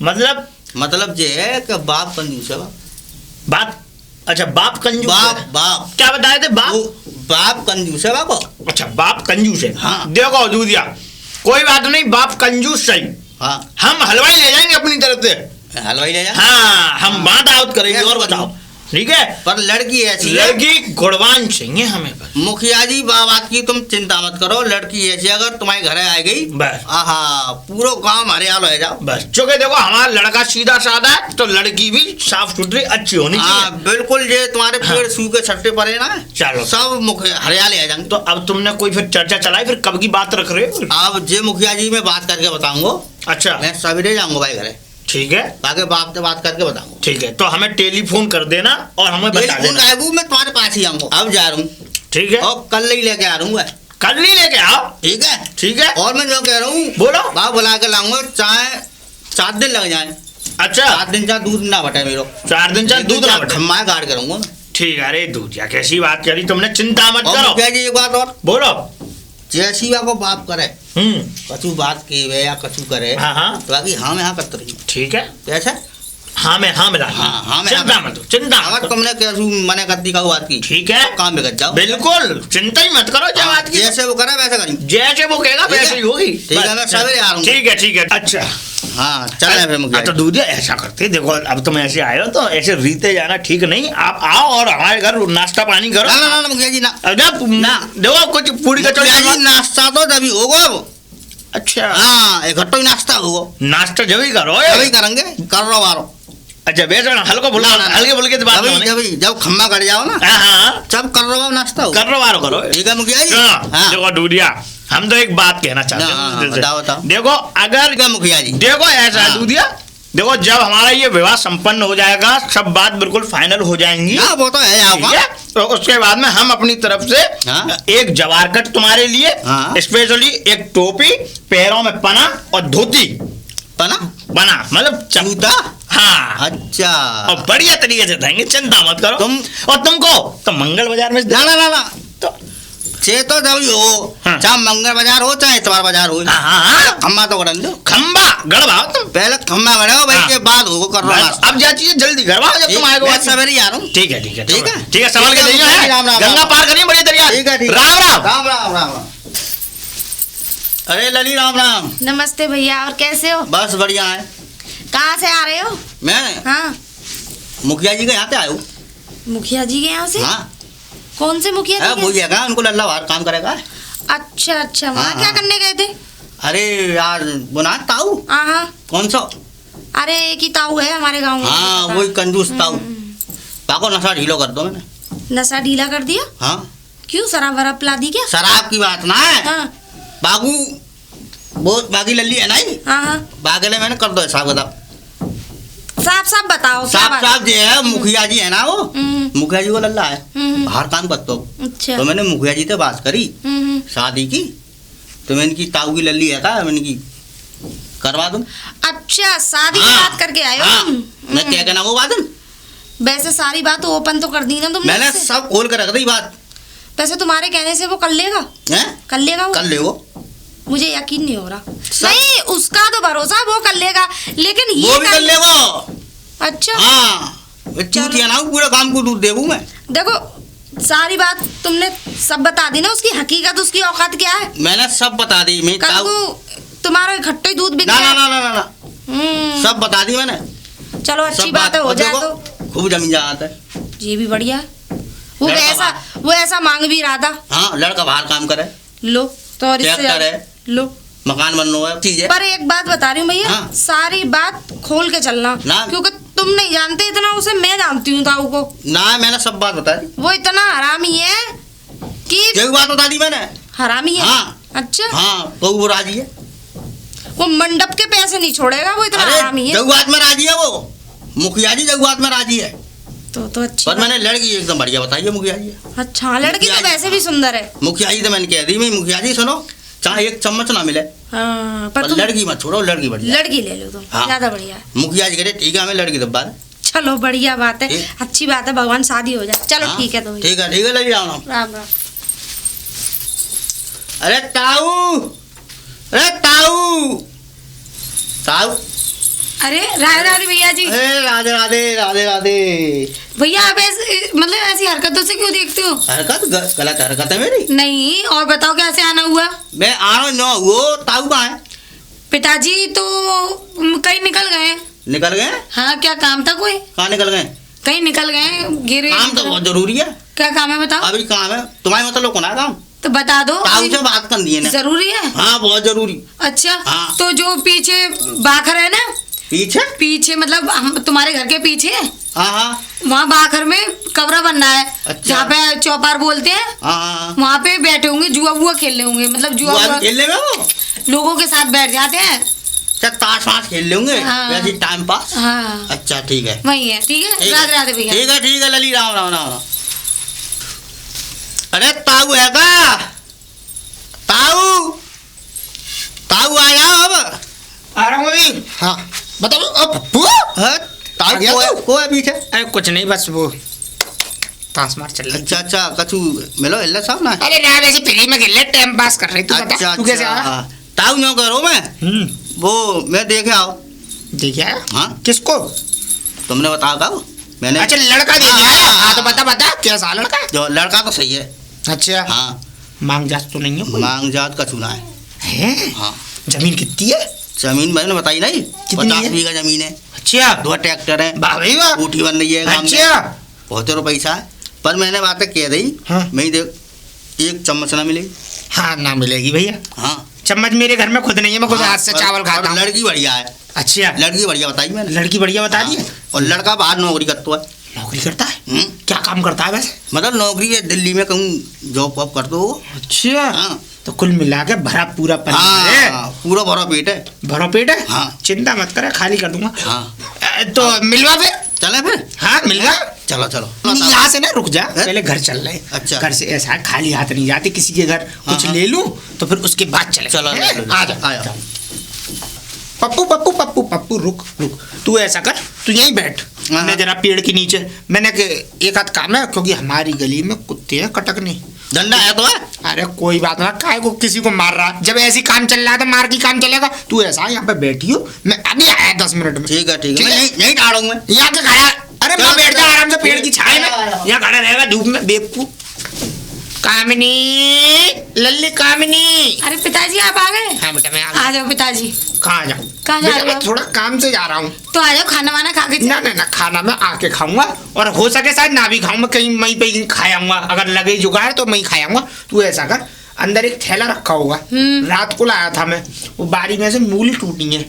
मतलब ये है कि बाप कंजूस है। बाप? अच्छा बाप कंजूस बाप है। बाप क्या बताए थे? बाप? बाप कंजूस है बाबा। अच्छा बाप कंजूस है। हाँ। देखो दूधिया, कोई बात नहीं, बाप कंजूस सही, हाँ हम हलवाई ले जाएंगे अपनी तरफ से। हलवाई ले जा। हाँ हम बात आउट करेंगे। कैसे और बताओ ठीक है? पर लड़की ऐसी है। लड़की गुणवान चाहिए हमें बस। मुखिया जी बात की तुम चिंता मत करो। लड़की ऐसी अगर तुम्हारे घर आ गई बस। आहा पूरा गांव हमारे हाल हो जाओ। बस चूंकि देखो हमारा लड़का सीधा साधा है तो लड़की भी साफ सुथरी अच्छी होनी हाँ चाहिए। बिल्कुल। ये तुम्हारे हाँ। पेड़ सूखे छट्टे पड़े ना चलो। सब हरियाले आ जाएंगे। तो अब तुमने कोई फिर चर्चा चलाई, फिर कब की बात रख रहे हो? अब जे मुखिया जी मैं बात करके बताऊंगा। अच्छा मैं सवेरे जाऊंगा भाई घरे। ठीक है आगे बाप से बात करके बताऊंगा। ठीक है, तो हमें टेलीफोन कर देना और हमें बता टेलीफोन देना। आएगू मैं तुम्हारे पास ही आऊंगा। अब जा रहा हूँ। ठीक है। और कल ही लेके आ रहा हूँ। कल नहीं लेके आओ। ठीक है। ठीक है। और मैं जो कह रहा हूँ, बोलो। बाप बुला के लाऊंगा, चाहे 7 दिन लग जाए। अच्छा 7 दिन चाहे दूध ना बटे मेरे। 4 दिन चाहे दूध ना बटे। खम्मा गाड़ करूंगा। ठीक है। अरे दूधिया कैसी बात करी तुमने, चिंता मत करो। क्या जी एक बात और, बोलो। जैसी को बाप करे कछु बात के वे या कछु करे, हाँ हाँ तो बाकी हाँ में हाँ करते रही। ठीक है। कैसे? हाँ मैं हाँ मिला। हाँ मैं चिंता मत चिंता मत अगर करो। तुमने कैसू मने कर दी का बात की, ठीक है। काम में कर जाओ। बिल्कुल चिंता ही मत करो। जब बात की जैसे वो करे वैसे करी। जैसे वो कहेगा ठीक है। वैसे ही होगी। ठीक है, मैं सवेरे आ रहा हूँ। ठीक है ठीक है। अच्छा हाँ चल रहे फिर मुखिया तो जी। दूधिया ऐसा करते, देखो अब तुम ऐसे आए हो तो ऐसे रीते जाना ठीक नहीं। आप आओ और हमारे घर नाश्ता पानी करो। ना ना ना मुखिया जी ना। ना देखो कुछ पूरी कचौड़ी मुखिया जी नाश्ता तो तभी होगा अब। अच्छा हाँ इकट्ठा ही नाश्ता होगा। नाश्ता जब ही करो। तभी करेंगे, कर रहा वारो। अच्छा वैसे हल्को फुल्का ना, ना, ना। हल्के फुल्के से बात तभी नहीं होनी। जब खम्मा कट जाओ ना, हाँ हाँ जब कर रहा नाश्ता हो। कर रो करो। ठीक है मुखिया जी। हाँ, हाँ देखो दूधिया हम तो एक बात कहना चाहते हाँ, हैं दिल से। बताओ, बताओ। देखो अगर ठीक है मुखिया जी। देखो ऐसा है हाँ। दूधिया, देखो जब हमारा ये विवाह संपन्न हो जाएगा, सब बात बिल्कुल फाइनल हो जाएंगी। हाँ वो तो है ठीक है। तो उसके बाद में हम अपनी तरफ से हाँ। एक जवार कट तुम्हारे लिए, हाँ। स्पेशली एक टोपी, पैरों में पना और धोती पना बना मतलब जूता। हाँ अच्छा और बढ़िया तरीके से देंगे, चिंता मत करो। और तुमको तो मंगल बाजार में ना ना ना ना तो चे तो जब हो, हाँ। चाहे मंगल बाजार हो चाहे इतवार बाजार हो। हाँ, हाँ। खम्मा तो कर दो। खंबा गड़वाओ तुम। पहले खम्मा गड़ाओ भाई, हाँ। के बाद हो कर रहा बस, अब जा चीज जल्दी करवाओ जब तुम आएगा। मैं सवेरे ही आ रहा हूँ। ठीक है ठीक है ठीक है। ठीक है। संभाल के ठीक है, जाइयो है। राम, राम, गंगा राम। पार करिए बड़ी दरिया। ठीक है ठीक है। राम राम। राम राम राम राम। अरे लली राम राम। नमस्ते भैया, और कैसे हो? बस बढ़िया है। कहाँ से आ रहे हो? मैं हाँ मुखिया जी के यहाँ पे आयो। मुखिया जी के यहाँ से? हाँ कौन से मुखिया है जी वो के? ये कहा उनको लल्ला बाहर काम करेगा। अच्छा अच्छा, वहाँ हाँ, क्या हाँ। करने गए थे? अरे यार बुना ताऊ हाँ हाँ, कौन सा? अरे एक ही ताऊ है हमारे गाँव में। हाँ वही कंजूस ताऊ। पाको नशा ढीलो कर दो मैंने। नशा ढीला कर दिया? हाँ क्यों, शराब वराब पिला दी क्या? शराब की बात ना है। हाँ बागू वो बागी लल्ली है नहीं, हाँ हाँ, बागले मैंने कर दो हिसाब बताओ। साफ साफ बताओ क्या साफ बात? साफ जो है मुखिया जी है ना वो, मुखिया जी को लल्ला है, हम्म, बाहर काम करते हो। अच्छा तो मैंने मुखिया जी से बात करी शादी की, तो मैंने की ताऊ की लल्ली है का, मैंने की करवा दूं। अच्छा, शादी की हाँ, बात करके आए हो हाँ, तुम? मैं क्या कहना वो बात है? वैसे सारी बात ओपन तो कर दी ना तुमने मैंने उससे। सब खोल कर रख दी बात। वैसे तुम्हारे कहने से वो कर लेगा? हैं कर लेगा वो? कर ले वो मुझे यकीन नहीं हो रहा। नहीं, उसका तो भरोसा, वो कर लेगा, लेकिन ये वो भी कर ले वो। अच्छा हाँ चूतिया ना पूरा काम को दूध देबू मैं। देखो, सारी बात तुमने सब बता दी ना, उसकी हकीकत, उसकी औकात क्या है। मैंने सब बता दी। मैं कल ताऊ को तुम्हारा इकट्ठे ही दूध बिक ना जाए। ना ना ना ना सब बता दी मैंने। चलो अच्छी सब बात है, हो और जाए देखो, तो खूब जमीन जाता है। ये भी बढ़िया है। वो लड़का ऐसा मांग भी रहा था। हाँ लड़का बाहर काम करे, लो तो, और इससे ट्रैक्टर ज्यादा- है, लो। मकान बन रहा है, चीज है। पर एक बात बता रही हूँ भैया, हाँ। सारी बात खोल के चलना, ना। क्योंकि तुम नहीं जानते इतना उसे, मैं जानती हूँ ताऊ को। ना मैंने सब बात बता दी। वो इतना हरामी है कि यही बात बता दी मैंने। हरामी है। हाँ। अच्छा, हाँ तो वो राजी है। वो मंडप के पैसे नहीं छोड़ेगा, वो इतना अरे हरामी है। जगुआत में राजी है वो, मुखिया जी जगुआत में राजी है। तो अच्छी पर बात। मैंने लड़की एकदम बढ़िया बताई है मुखिया जी। अच्छा, लड़की तो मुखिया जी, वैसे भी सुंदर है। मुखिया जी तो मैंने कह दी, मैं मुखिया जी सुनो, चाहे एक चम्मच ना मिले हाँ, पर पर तुम लड़की मत छोड़ो, लड़की बढ़िया। लड़की ले लो तुम, हाँ। ज्यादा बढ़िया है। मुखिया जी कह रहे ठीक है हमें लड़की दबा दे। चलो बढ़िया बात है, ठीक। अच्छी बात है, भगवान शादी हो जाए। चलो हाँ, ठीक है तो। ठीक है लगी राम राम। राम राम। अरे ताऊ, अरे ताऊ, ताऊ, अरे राधे राधे भैया जी। अरे राधे राधे राधे राधे। भैया आप ऐसे मतलब ऐसी हरकतों से क्यों देखते हो? हरकत गलत हरकत है मेरी। नहीं, और बताओ कैसे आना हुआ? मैं आ रहा हूँ, वो ताऊ कहाँ है? पिताजी तो कहीं निकल गए। निकल गए? हाँ, क्या काम था कोई? कहाँ निकल गए? कहीं निकल गए, गिरे। काम तो बहुत जरूरी है। क्या काम है बताओ? अभी काम है तुम्हारे मतलब कौन है काम? तो बता दो। ताऊ से बात कर दिए ना। जरूरी है? हाँ बहुत जरूरी। अच्छा, हाँ। तो जो पीछे बाखर है ना, पीछे? पीछे मतलब हम तुम्हारे घर के पीछे, हाँ हाँ वहाँ बाखर में कमरा बनना है। अच्छा। जहाँ पे चौपार बोलते हैं, हाँ। वहाँ पे बैठे होंगे, जुआ बुआ खेल रहे होंगे, मतलब जुआ वो बुआ खेलने में वो लोगों के साथ बैठ जाते हैं। अच्छा ताश वाश खेल लेंगे हाँ। वैसे टाइम पास। हाँ, अच्छा ठीक है। वही है। ठीक है, ठीक राधे राधे भैया। ठीक है लली राम राम राम राम। अरे ताऊ है का? ताऊ ताऊ आ जाओ अब। आ रहा हूँ अभी। हाँ बताओ अब पप्पू। हाँ, ताऊ आ गया तू? को है पीछे? अरे कुछ नहीं, बस वो ताश मार चल रही। अच्छा अच्छा, कछु मिलो इल्ला साहब ना। अरे ना, वैसे फ्री में खेल टाइम पास कर रही। तू बता, अच्छा तू कैसे आया? अच्छा, ताऊ नो करो मैं वो मैं देखे आओ। देख आया? हाँ किसको? तुमने बताया था मैंने। अच्छा लड़का देख हाँ, आया। हाँ, हाँ तो बता बता कैसा लड़का है? जो लड़का तो सही है। अच्छा हाँ, मांग जात तो नहीं है कोई? मांग जात का चुना है। हैं? हाँ, जमीन कितनी है? जमीन मैंने बताई नहीं, कितनी 50 है? बीघा जमीन है, अच्छा 2 ट्रैक्टर है, वाह भाई वाह। ऊटी बन रही है गाँव में, अच्छा बहुत रुपये पैसा है। पर मैंने बातें कह दी, हाँ। मैं देख एक चम्मच ना मिलेगी। हाँ ना मिलेगी भैया। हाँ चम्मच मेरे घर में खुद नहीं है, मैं खुद हाँ, हाथ से और- चावल खाता और हूँ। लड़की बढ़िया है, अच्छा लड़की बढ़िया बताई मैंने। लड़की बढ़िया बता दी है। हाँ, और लड़का बाहर नौकरी करता है। नौकरी करता है? हम्म, क्या काम करता है वैसे? मतलब नौकरी है दिल्ली में कहूँ जॉब वॉब कर दो। अच्छा हाँ तो कुल मिला के भरा पूरा परिवार है। हाँ, पूरा भरा पेट है। भरो पेट है? हाँ। चिंता मत करे, खाली कर दूंगा। हाँ तो मिलवा फिर। चले फिर। हाँ मिलवा। चलो चलो यहाँ से ना रुक जा, पहले घर चल रहे। अच्छा। घर से ऐसा है, खाली हाथ नहीं जाते किसी के घर। कुछ हाँ। ले लूं तो फिर उसके बाद चले। चलो हैं? लो, लो, लो। आ जा आया। पप्पू पप्पू पप्पू पप्पू रुक रुक, तू ऐसा कर, तू यहीं बैठ। हाँ। मैं जरा पेड़ के नीचे, मैंने एक आध काम है क्योंकि हमारी गली में कुत्ते हैं कटकने। डंडा है तो है। अरे कोई बात ना, काहे को किसी को मार रहा? जब ऐसी काम चल रहा है तो मार की काम चलेगा। तू ऐसा यहाँ पे बैठी हो, मैं अभी आया 10 मिनट में। ठीक है ठीक है, ठीक मैं है। नहीं डालूंगा मैं। यहाँ के खड़ा, अरे चल, मैं बैठ जा चल। आराम से पेड़ की छाए में। आया। यहाँ खड़ा रहेगा धूप में बेवकूफ। कामिनी, लल्ली कामिनी। अरे पिताजी आप आ गए? हाँ बेटा मैं आ आ जाओ पिताजी। कहाँ जाऊँ? कहाँ जा बेटा, रहे मैं हो? थोड़ा काम से जा रहा हूँ। तो आ जाओ, खाना वाना खा के ना ना ना, खाना मैं आके खाऊंगा, और हो सके शायद ना भी खाऊं, मैं कहीं वहीं पे ही खाऊंगा। अगर लगे जुगाड़ तो मैं ही खाऊंगा। तू ऐसा कर, अंदर एक थैला रखा होगा, रात को लाया था मैं, वो बारी में से मूली टूटी है,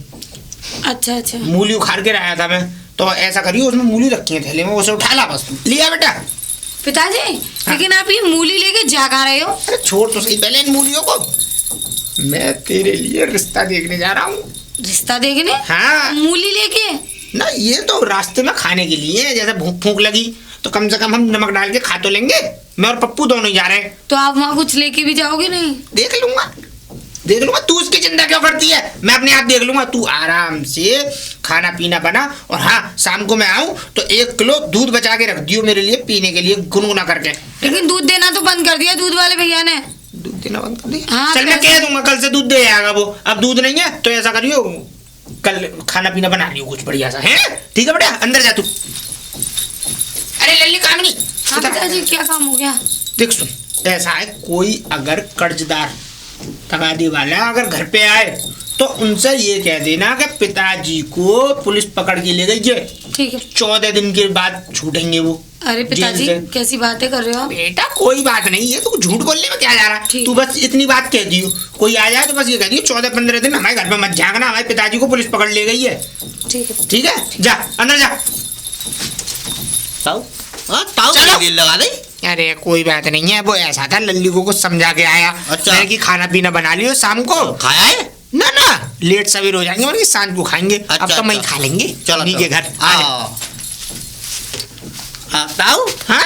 अच्छा अच्छा। मूली उखाड़ के लाया था मैं। तो ऐसा करियो, उसमें मूली रखी है थैले में, उसे उठा ला बस। तू लिया बेटा? पिताजी लेकिन आप ये मूली लेके जा कहाँ रहे हो? अरे छोड़ तो सही पहले इन मूलियों को। मैं तेरे लिए रिश्ता देखने जा रहा हूँ। रिश्ता देखने? हाँ मूली लेके? ना, ये तो रास्ते में खाने के लिए है, जैसे भूख फूक लगी तो कम से कम हम नमक डाल के खा तो लेंगे। मैं और पप्पू दोनों ही जा रहे हैं। तो आप वहाँ कुछ लेके भी जाओगे नहीं? देख लूंगा देख लूंगा, तू उसकी चिंता क्यों करती है? मैं अपने आप देख लूंगा। तू आराम से खाना पीना बना, और हाँ शाम को मैं आऊं तो 1 किलो दूध बचा के रख दियो मेरे लिए पीने के लिए, गुनगुना करके। लेकिन दूध देना तो बंद कर दिया दूध वाले भैया ने। दूध देना बंद कर दिया? हाँ, चल मैं कैसे? कह दूंगा, कल से दूध दे आएगा वो। अब दूध नहीं है तो ऐसा करियो, कल खाना पीना बना लियो कुछ बढ़िया सा, है? ठीक है बेटा, अंदर जा तू। अरे लल्ली कामनी, हाँ पिताजी क्या काम हो गया? देख सुन, ऐसा है, कोई अगर कर्जदार तगादी वाला अगर घर पे आए तो उनसे ये कह देना कि पिताजी को पुलिस पकड़ के ले गई है, ठीक है। 14 दिन के बाद छूटेंगे वो। अरे पिताजी जेल से। कैसी बातें कर रहे हो आप? बेटा कोई बात नहीं है, तू झूठ बोलने में क्या जा रहा है? ठीक। तू बस इतनी बात कह दियो, कोई आ जाए तो बस ये कह दियो 14-15 दिन हमारे घर पे मत झांकना, हमारे पिताजी को पुलिस पकड़ ले गई है। ठीक है। ठीक है, जा अंदर जा। ताऊ हाँ ताऊ चलो। दिल लगा दे। अरे कोई बात नहीं है, वो ऐसा था, लल्ली को कुछ समझा के आया। अच्छा। मैंने कि खाना पीना बना लियो शाम को। खाया है? ना ना, लेट सवेर हो जाएंगे, मतलब शाम को खाएंगे। अब अच्छा, तो मैं ही अच्छा। खा लेंगे चलो उन्हीं के घर। आ जा। हाँ ताऊ हाँ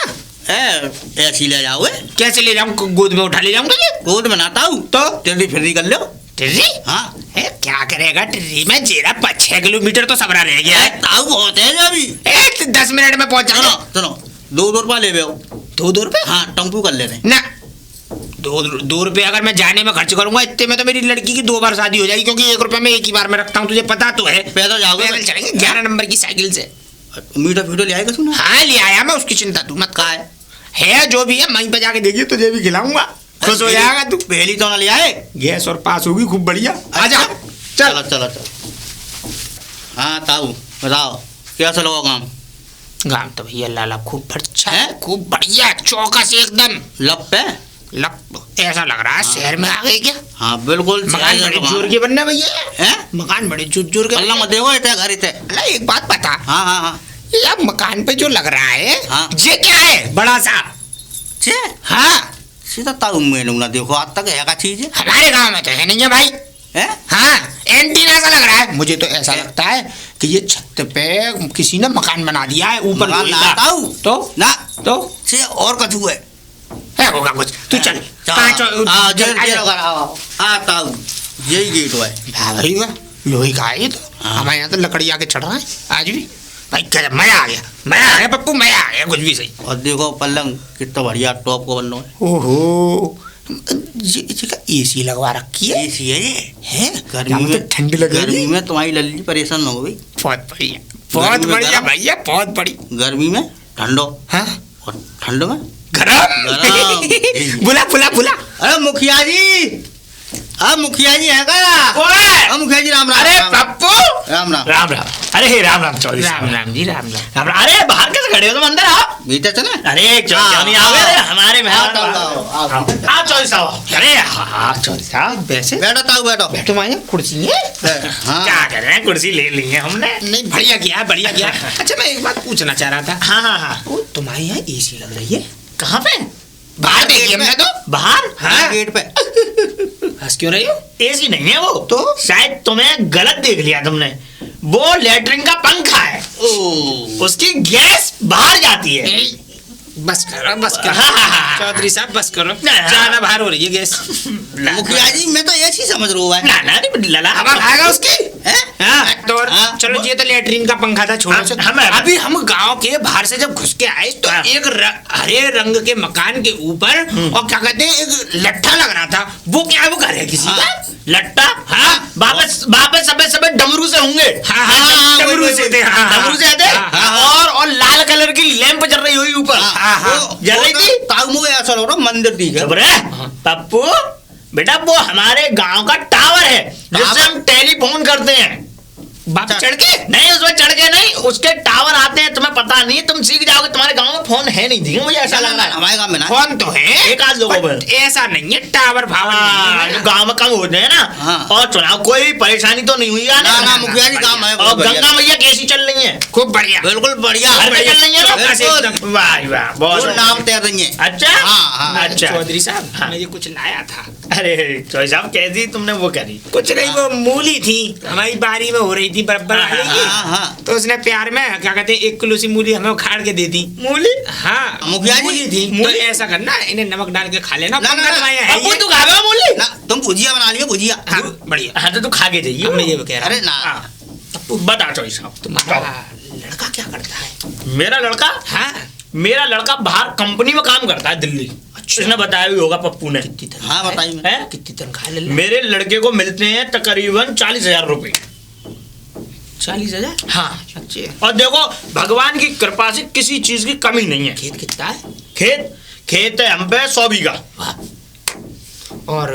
ऐसी ले जाओ कैसे ले जाऊँ? गोद में उठा ले जाऊँ तुझे? गोद में ना ताऊ तो जल्दी फिर कर लो। टिर्री? हाँ ए, क्या करेगा टिर्री में? जेरा 6 किलोमीटर तो सबरा रह गया है। ताऊ बहुत है अभी। 10 मिनट में पहुंच सुनो जाओ। सुनो 2 रुपया ले आओ। 2 रुपए? हाँ टम्पू कर ले रहे। ना, 2 रुपए अगर मैं जाने में खर्च करूंगा, इतने में तो मेरी लड़की की 2 बार शादी हो जाएगी, क्योंकि 1 रुपया मैं एक ही बार में रखता हूँ, तुझे पता तो है। पैदल जाओगे? पैदल चलेंगे 11 नंबर की साइकिल से। मीठा फीठा ले आएगा सुना। हाँ ले आया मैं, उसकी चिंता तू मत कर। है जो भी है वहीं पे जाके देखिए, तुझे भी खिलाऊंगा, खुश हो जाएगा तू। पहली तो ना ले आए। गैस और पास होगी खूब बढ़िया। आजा चलो चल। चलो चलो। हाँ ताऊ बताओ कैसा लगा काम? गाँव तो भैया लाला खूब अच्छा है? है, खूब बढ़िया, चौकस एकदम। लब पे? ऐसा लग रहा है शहर में आ गए क्या? हाँ बिल्कुल। मकान बड़े जोर के बनने भैया हैं? मकान बड़े जोर के अल्लाह मत देखो इतने घर इतने। अल्लाह एक बात बता, हाँ हाँ हाँ ये अब मकान पे जो लग रहा है, हाँ। ये क्या है बड़ा सा? छे हाँ सीधा ताऊ मैंने ना देखो आज तक है का चीज है? हमारे गांव में तो है नहीं है भाई। हैं? हाँ एंटीना सा लग रहा है, मुझे तो ऐसा लगता है कि ये छत पे किसी ने मकान बना दिया है ऊपर मकान लोहे ना का। ताऊ तो ना तो छे और कछु है। है होगा कुछ, तू चल आता हूँ, यही गेट है। भाई वाह, लोही का है ये तो। हमारे यहाँ तो लकड़ी आके चढ़ रहा है आज भी। भाई क्या मजा आ गया, मजा आ गया पप्पू, मजा आ गया, कुछ भी सही। और देखो पलंग कितना बढ़िया टॉप को बन रहा है। ओहो, ये का एसी लगवा रखी है। एसी है ये। है गर्मी में ठंडी लग गर्मी रही है। में तुम्हारी लल्ली परेशान हो गई। बहुत बढ़िया, बहुत गर्मी में बढ़िया गरम। भैया, बहुत बड़ी। गर्मी में ठंडो, हाँ और ठंड में गरम। बुला बुला बुला। अरे मुखिया जी, अब मुखिया जी है क्या? ओए, मुखिया जी राम राम। अरे राम राम। पप्पू, राम राम। राम राम। अरे राम राम चौधरी राम साहब। राम जी, राम राम। राम राम। अरे बाहर कैसे खड़े हो तुम, अंदर आओ। भीतर चले। अरे क्यों नहीं आओगे? अरे हमारे में आओ, आओ, आओ। आओ चौधरी साहब। अरे हाँ चौधरी साहब, वैसे बैठो ताऊ बैठो। बैठो माया, कुर्सी है। हाँ क्या कर रहे हैं, कुर्सी ले ली है हमने। नहीं बढ़िया किया, बढ़िया किया। अच्छा मैं एक बात पूछना चाह रहा था। हाँ हाँ हाँ, वो तुम्हारे यहाँ एसी लग रही है कहाँ पे? बाहर देखिए हमने तो। बाहर? हाँ गेट पे। हंस क्यों रही हो? एसी नहीं है वो तो, शायद तुम्हें गलत देख लिया तुमने। वो लेटरिन का पंखा है, उसकी गैस बाहर जाती है। बस करो, बस करो चौधरी साहब, बस करो। ज्यादा बाहर हो रही है गैस। मुखिया जी मैं तो ऐसी समझ रहा हूँ। ना ना लला हवा खाएगा उसकी। हाँ, तो हाँ। चलो ये तो लेटरिन का पंखा था, छोड़ो। अभी हम गांव के बाहर से जब घुस के आए तो एक हरे रंग के मकान के ऊपर और क्या कहते हैं एक लट्ठा लग रहा था। वो क्या, वो घर है किसी का लट्टा? हाँ, वापस वापस सबे डमरू से होंगे। हाँ हाँ, डमरू से थे, डमरू से थे। और लाल कलर की लैंप जल रही हुई ऊपर। जल रही थी। ताऊ मुझे ऐसा लग रहा मंदिर दी है। चुप रहे पप्पू बेटा, वो हमारे गांव का टावर है जिससे हम टेलीफोन करते हैं। बाप चढ़ के नहीं, उसमें चढ़ के नहीं, उसके टावर आते हैं, तुम्हें पता नहीं, तुम सीख जाओगे। तुम्हारे गांव में फोन है नहीं, मुझे ऐसा लग रहा है। हमारे गांव में ना फोन तो है एक आध लोगों में, ऐसा नहीं है टावर भावर। जो गांव में कम होते हैं ना। हाँ। और चुनाव कोई परेशानी तो नहीं हुई है ना ना मुखिया जी काम है। और गंगा मैया कैसी चल रही है? खूब बढ़िया, बिल्कुल बढ़िया। घर में चल रही है ना? वाह वाह, बहुत नाम तैर रही है। अच्छा हाँ, अच्छा चौधरी साहब, मैं ये कुछ लाया था। अरे चौधरी साहब कैसी तुमने वो करी? कुछ नहीं, वो मूली थी हमारी बारी में हो रही थी बराबर वाली की। हाँ। तो उसने प्यार में क्या कहते हैं 1 किलो सी मूली हमें उखाड़ के दे दी। मूली? हाँ मुखिया जी, मूली थी। मूली? तो ऐसा करना, इन्हें नमक डाल के खा लेना। ना, ना, पंखा ना, तुम्हारे यहाँ है पप्पू ये। तू खा गया मूली? ना तुम भुजिया बना लियो, भुजिया। हाँ, बढ़िया। हाँ तो तू खा के जाइए। अब मैं ये कह रहा अरे हूँ, ना पप्पू बता चौधरी साहब, तुम्हारा लड़का क्या करता है? मेरा लड़का? हाँ, मेरा लड़का बाहर कंपनी में काम करता है दिल्ली। अच्छा। उसने बताया भी होगा पप्पू ने। कितनी तनख्वाह हाँ, बताइए मैं। हैं? कितनी तनख्वाह ले ले? मेरे लड़के को मिलते हैं तकरीबन 40,000 रुपए। 40,000। हाँ, अच्छा, और देखो भगवान की कृपा से किसी चीज की कमी नहीं है। खेत कितना है? खेत है हम पे 100 बीघा। वाह। और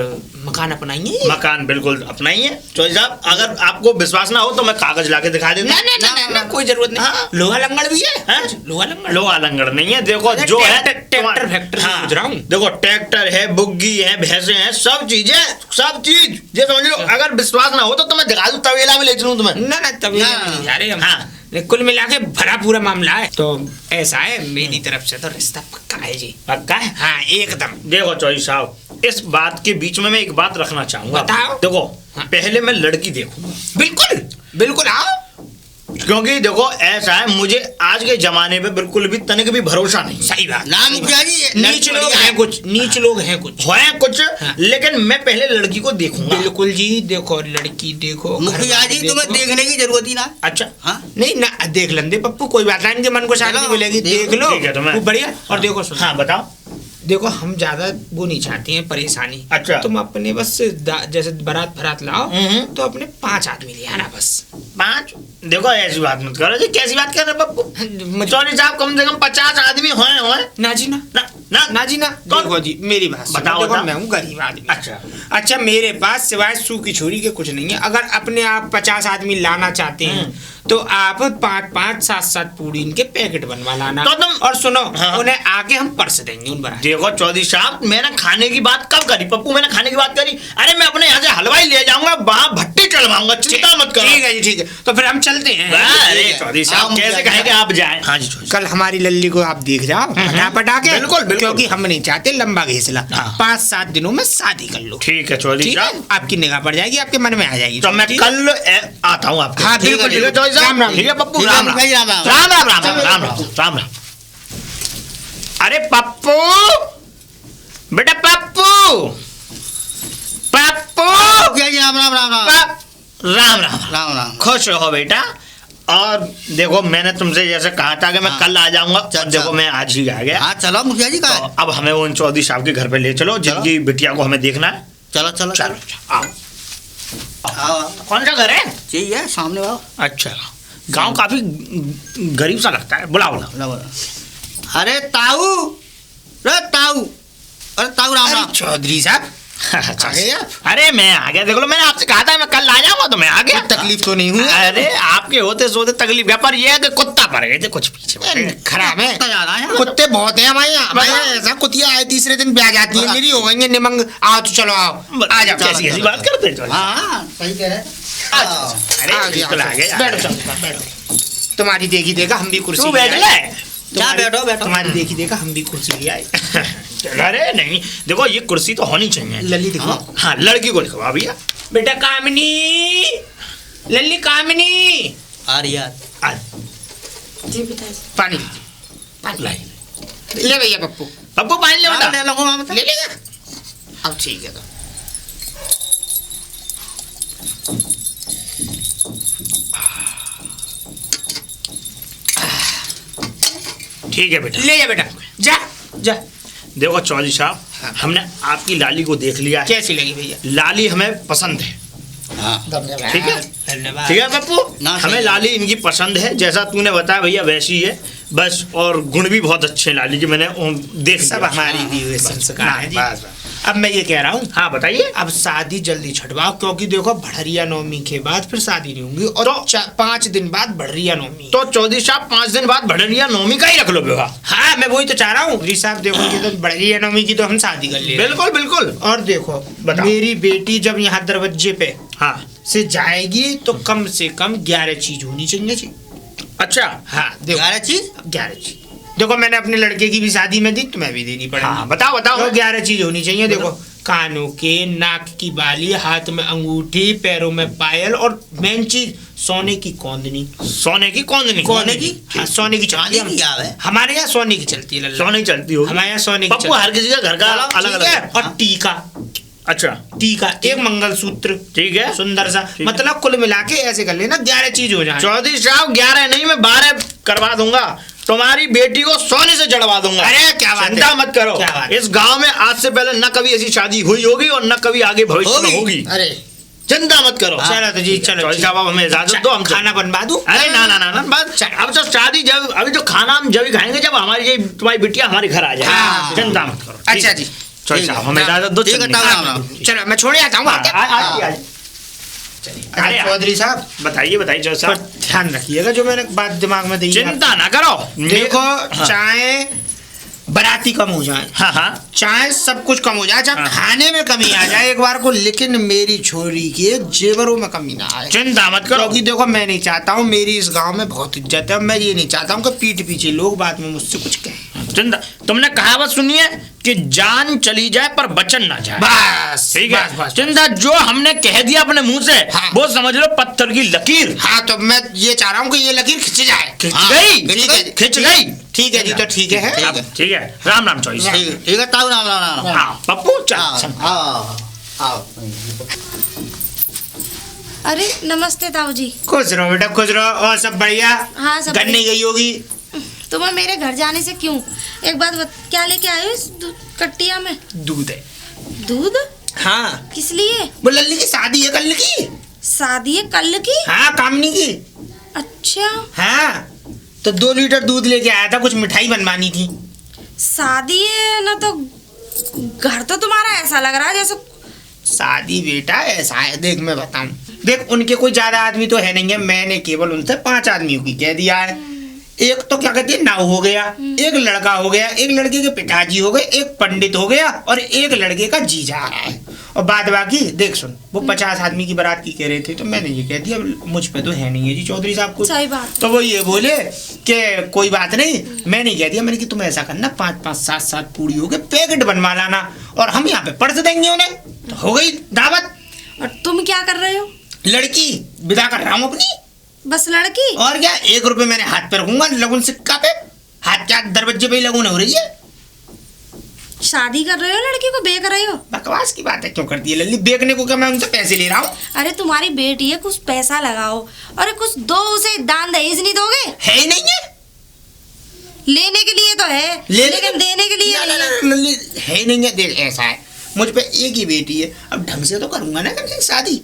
मकान अपनाइए? मकान बिल्कुल अपना ही है। चौधरी साहब अगर आपको विश्वास ना हो तो मैं कागज लाके दिखा देता ना हूँ। ना ना ना, कोई जरूरत नहीं। हाँ। लोहा लंगड़ भी है? हैं? लोहा लंगड़? लोहा लंगड़ नहीं है। देखो अरे जो है ट्रैक्टर फैक्टर हाँ, पूछ रहा हूँ। देखो ट्रैक्टर है, बुग्गी है, भैंसे हैं, सब चीजें, सब चीज ये समझ लो। अगर विश्वास ना हो तो मैं दिखा दूं, तवेला में ले चलूं तुम्हें। ना ना, तभी ना, नहीं जा रहे हम। हाँ। कुल मिला के भरा पूरा मामला है। तो ऐसा है, मेरी तरफ से तो रिश्ता पक्का है जी। पक्का है? हाँ एकदम। देखो चौधरी साहब, इस बात के बीच में मैं एक बात रखना चाहूंगा। बताओ। देखो हाँ। पहले मैं लड़की देखूंगा, बिल्कुल बिल्कुल, आओ। क्योंकि देखो ऐसा है, मुझे आज के जमाने में बिल्कुल भी तनिक भी भरोसा नहीं। सही बात। ना मुखिया जी, नीच लोग हैं कुछ, नीच लोग हैं कुछ। है कुछ, हाँ। लेकिन मैं पहले लड़की को देखूंगा। बिल्कुल जी, देखो लड़की देखो, मुखिया घर जी वाले तुम्हें देखो। देखने की जरूरत ही ना। अच्छा हाँ नहीं ना, देख लेंगे पप्पू, कोई बात नहीं, इनके मन को शांति चलो, मिलेगी। देख लो, ठीक है, तो मैं- खूब बढ़िया। और देखो सुनो, हाँ बताओ। देखो हम ज्यादा वो नहीं चाहते हैं परेशानी। अच्छा। तुम अपने बस जैसे बारात भरात लाओ, हम्म। तो अपने 5 आदमी ले आना बस। 5? देखो ऐसी बात मत करो जी। कैसी बात कर रहे पप्पू? चौधरी साहब कम से कम 50 आदमी होए। ना जी ना, ना ना ना जी ना। कौन? देखो जी मेरी बात सुनो, बताओ, देखो बताओ। मैं हूँ गरीब आदमी। अच्छा। अच्छा, मेरे पास सिवाय सूखी छुरी के कुछ नहीं है। अगर अपने आप 50 आदमी लाना चाहते हैं तो आप 5-5, 7-7 पूड़ी इनके पैकेट बनवा लाना। तो तुम- और सुनो, हाँ। उन्हें आके हम पर्स देंगे उन बारात। देखो चौधरी साहब, मैंने खाने की बात कब करी पप्पू? मैंने खाने की बात करी? अरे मैं अपने यहाँ से हलवाई ले जाऊंगा, वहाँ भट्टी चलवाऊंगा, चिंता मत करो। ठीक है जी, ठीक है। तो फिर हम चलते हैं। अरे ठीक है। चौधरी आओ, साहब मुखिया कैसे जी। कहेंगे आप जाएं? हाँ जी चौधरी कल हमारी लल्ली को आप देख जाओ बना पटा के। बिल्कुल, बिल्कुल। क्योंकि हम नहीं चाहते लंबा घेसला। हाँ। 5-7 दिनों में शादी कर लो। ठीक है चौधरी ठीक है, साहब। आपकी निगाह पड़ जाएगी, आपके मन में आ जाएगी। तो मैं ठीक है? कल आता हूँ आपके। हाँ, ठीक है, बिल्कुल, ठीक है बिल्कुल। चौधरी साहब। राम राम। ठीक है पप्पू, ठीक है, राम राम मुखिया जी, राम राम। राम राम राम राम राम राम राम। अरे पप्पू, बेटा पप्पू, पप्पू, मुखिया जी राम राम राम राम राम राम राम राम। खुश रहो बेटा। और देखो मैंने तुमसे जैसे कहा था कि मैं हाँ। कल आ जाऊंगा, अच्छा, और देखो मैं आज ही आ गया। हाँ चलो मुखिया जी का तो अब हमें वो चौधरी साहब के घर पे ले चलो, जिनकी बिटिया को हमें देखना है। चलो चलो चलो आओ। आओ कौन सा घर है? चाहिए सामने आओ। अच्छा, गांव काफी गरीब सा लगता है। बुलाओ बुलाओ। बोला बोला। अरे ताऊ, अरे ताऊ, अरे ताऊ राम अरे राम। चौधरी साहब आ गए आप? अरे मैं आ गया, देख लो मैंने आपसे कहा था मैं कल आ जाऊंगा, तो मैं आ गया। कोई तकलीफ तो नहीं हुई? अरे आपके होते सोते तकलीफ है, पर ये है कि कुत्ता पड़ गए थे कुछ पीछे। अरे, खराब है। कुत्ता ज्यादा है। कुत्ते बहुत हैं हमारे यहाँ। हमारे यहाँ ऐसा कुतिया आए तीसरे दिन ब्याह जाती है मेरी, हो गई है निमंग। आओ तो चलो आओ, आ जाओ। कैसी ऐसी बात करते हैं? हाँ सही कह रहे हैं। आओ। अरे बिल्कुल आ गए। बैठो चलो, बैठो। तुम्हारी देखी देखा हम भी कुर्सी तू ले बैठ आए। ले। जा बैठो बैठो। तुम्हारी देखी देखा हम भी कुर्सी ले आए। अरे नहीं, देखो ये कुर्सी तो होनी चाहिए। लल्ली दिखो। हाँ, लड़की को दिखवा भैया। बेटा कामिनी, लल्ली कामिनी, आ रही यार। जी पिताजी। पानी लाई। ले भैया पप्पू। पप्पू पानी ले बेटा। ले लो मामा। ले लेगा? अब ठीक है। तो ठीक है बेटा। ले जा बेटा, जा जा। देखो चौधरी साहब, हमने आपकी लाली को देख लिया है। कैसी लगी भैया? लाली हमें पसंद है। हाँ धन्यवाद। ठीक है? धन्यवाद। ठीक है पप्पू, ना, हमें सही लाली इनकी पसंद है, जैसा तूने बताया भैया वैसी है बस। और गुण भी बहुत अच्छे हैं लाली के, मैंने देख सब लिया। हमारी दी हुए संस्कार हाँ, है जी। बस, बस। अब मैं ये कह रहा हूँ, हाँ बताइए। अब शादी जल्दी छठवाओ, क्योंकि देखो भड़रिया नवमी के बाद फिर शादी नहीं होंगी, और 5 दिन बाद भड़रिया नवमी। तो चौधरी साहब 5 दिन बाद भड़रिया नवमी का ही रख लो विवाह। हाँ मैं वही तो चाह रहा हूँ जी साहब। देखो ये तो भड़रिया नवमी की तो हम शादी कर ले। बिल्कुल बिल्कुल। और देखो बताओ। मेरी बेटी जब यहाँ दरवाजे पे हाँ से जाएगी तो कम से कम 11 चीज होनी चाहिए। अच्छा। हाँ देखो 11 चीज। 11 चीज। देखो मैंने अपने लड़के की भी शादी में दी, तुम्हें भी देनी पड़ेगी। हाँ बताओ बताओ। तो 11 चीज होनी चाहिए। देखो कानों के, नाक की बाली, हाथ में अंगूठी, पैरों में पायल, और मेन चीज सोने की कौंदनी। सोने की कौंदनी। सोने की? हाँ, सोने की चलती चांदी की याद है। हमारे यहाँ सोने की चलती है लल्ला। सोने की चलती होगी। हमारे यहाँ सोने की पप्पू हर किसी का घर का अलग ठीक है? अलग। और टीका, अच्छा टीका, एक मंगलसूत्र, ठीक है। सुंदर सा। ठीक है। मतलब कुल मिला के ऐसे कर लेना 11 चीज हो जाए। चौधरी साहब 11 नहीं, मैं 12 करवा दूंगा। तुम्हारी बेटी को सोने से जड़वा दूंगा। अरे क्या बात है। चिंता मत करो। क्या बात है। इस गांव में आज से पहले न कभी ऐसी शादी हुई होगी और न कभी आगे भविष्य में होगी। अरे चिंता मत करो। चलो तो जी, चलो चौधरी ठीक। साहब अब हमें इजाजत दो, हम खाना बनवा दूं? अरे ना ना ना ना, बस अब तो शादी जब, अभी तो खाना हम जब ही खाएंगे जब हमारी ये तुम्हारी बिटिया हमारे घर आ जाए। हाँ। चिंता मत करो। अच्छा जी, चौधरी ठीक है। साहब हमें इजाजत दो। ठीक है, चलने ताऊ की। राम राम। चलो मैं छोड़े आता हूँ। अरे चौधरी साहब बताइए बताइए चौधरी पर साहब। ध्यान रखिएगा जो मैंने बात दिमाग में दी है। चिंता ना करो। देखो हाँ। चाहे बाराती कम हो जाए, हाँ हाँ चाहे सब कुछ कम हो जाए, चाहे हाँ। खाने में कमी आ जाए एक बार को, लेकिन मेरी छोरी के जेवरों में कमी ना आए। चिंता मत करो। क्योंकि देखो मैं नहीं चाहता हूँ, मेरी इस गांव में बहुत इज्जत है, मैं ये नहीं चाहता हूँ कि पीठ पीछे लोग बाद में मुझसे कुछ कहें। चिंता, तुमने कहावत सुनी है कि जान चली जाए पर बचन ना जाए। बस ठीक है। बस, बस, चिंता, जो हमने कह दिया अपने मुंह से हाँ। वो समझ लो पत्थर की लकीर हाँ तो मैं ये चाह रहा हूँ कि ये लकीर खिंच जाए। खिंच हाँ, गई। ठीक है जी, खिंच गई। ठीक है जी, तो ठीक है। ठीक है। ठीक है। राम राम चौधरी साहब। ठीक है ताऊ राम राम राम। हाँ पप्पू चल आओ चल। आओ आओ। अरे नमस्ते ताऊ जी। खुश रहो बेटा, खुश रहो। और सब बढ़िया? हाँ, सब घर नहीं गई होगी? तुम्हें मेरे घर जाने से क्यों? एक बात क्या लेके आए हो इस कट्टिया में? दूध है। दूध? हाँ किस लिए? वो लल्ली की शादी है कल की। शादी है कल की? हाँ कामनी की। अच्छा, हाँ तो 2 लीटर दूध लेके आया था, कुछ मिठाई बनवानी थी। शादी है ना, तो घर तो तुम्हारा ऐसा लग रहा है जैसे। शादी बेटा ऐसा है, देख मैं बताऊं, देख उनके कोई ज्यादा आदमी तो है नहीं है, मैंने केवल उनसे 5 आदमियों की कह दिया है। एक तो क्या कहते हैं नाव हो गया, एक लड़का हो गया, एक लड़के के पिताजी हो गए, एक पंडित हो गया, और एक लड़के का जीजा आ रहा है। और बाद बाकी देख सुन, वो 50 आदमी की बारात की कह रहे थे, तो मैंने ये कह दिया मुझ पे तो है नहीं है जी चौधरी साहब को। सही बात। तो वो ये बोले कि कोई बात नहीं, मैंने कह दिया, मैंने कि तुम ऐसा करना 5-5 7-7 पूड़ी हो गए, पैकेट बनवा लाना और हम यहाँ पे पर्स देंगे उन्हें, तो हो गई दावत। और तुम क्या कर रहे हो? लड़की विदा कर रहा हूँ अपनी। बस लड़की? और क्या, 1 रुपए मैंने हाथ पे रखूंगा लगुन सिक्का पे, हाथ क्या दरवाजे पे ही लगुन हो रही है। शादी कर रहे हो, लड़की को बेच रहे हो? बकवास की बात है, क्यों करती है लल्ली? बेचने को क्या मैं उनसे पैसे ले रहा हूँ? अरे तुम्हारी बेटी है, कुछ पैसा लगाओ, अरे कुछ दो, उसे दान दहेज नहीं दोगे? है ही नहीं है। लेने के लिए तो है, लेकिन देने के लिए नहीं है। लल्ली है ही नहीं है। देख ऐसा है, मुझ पे एक ही बेटी है, अब ढंग से तो करूंगा ना कम से कम शादी,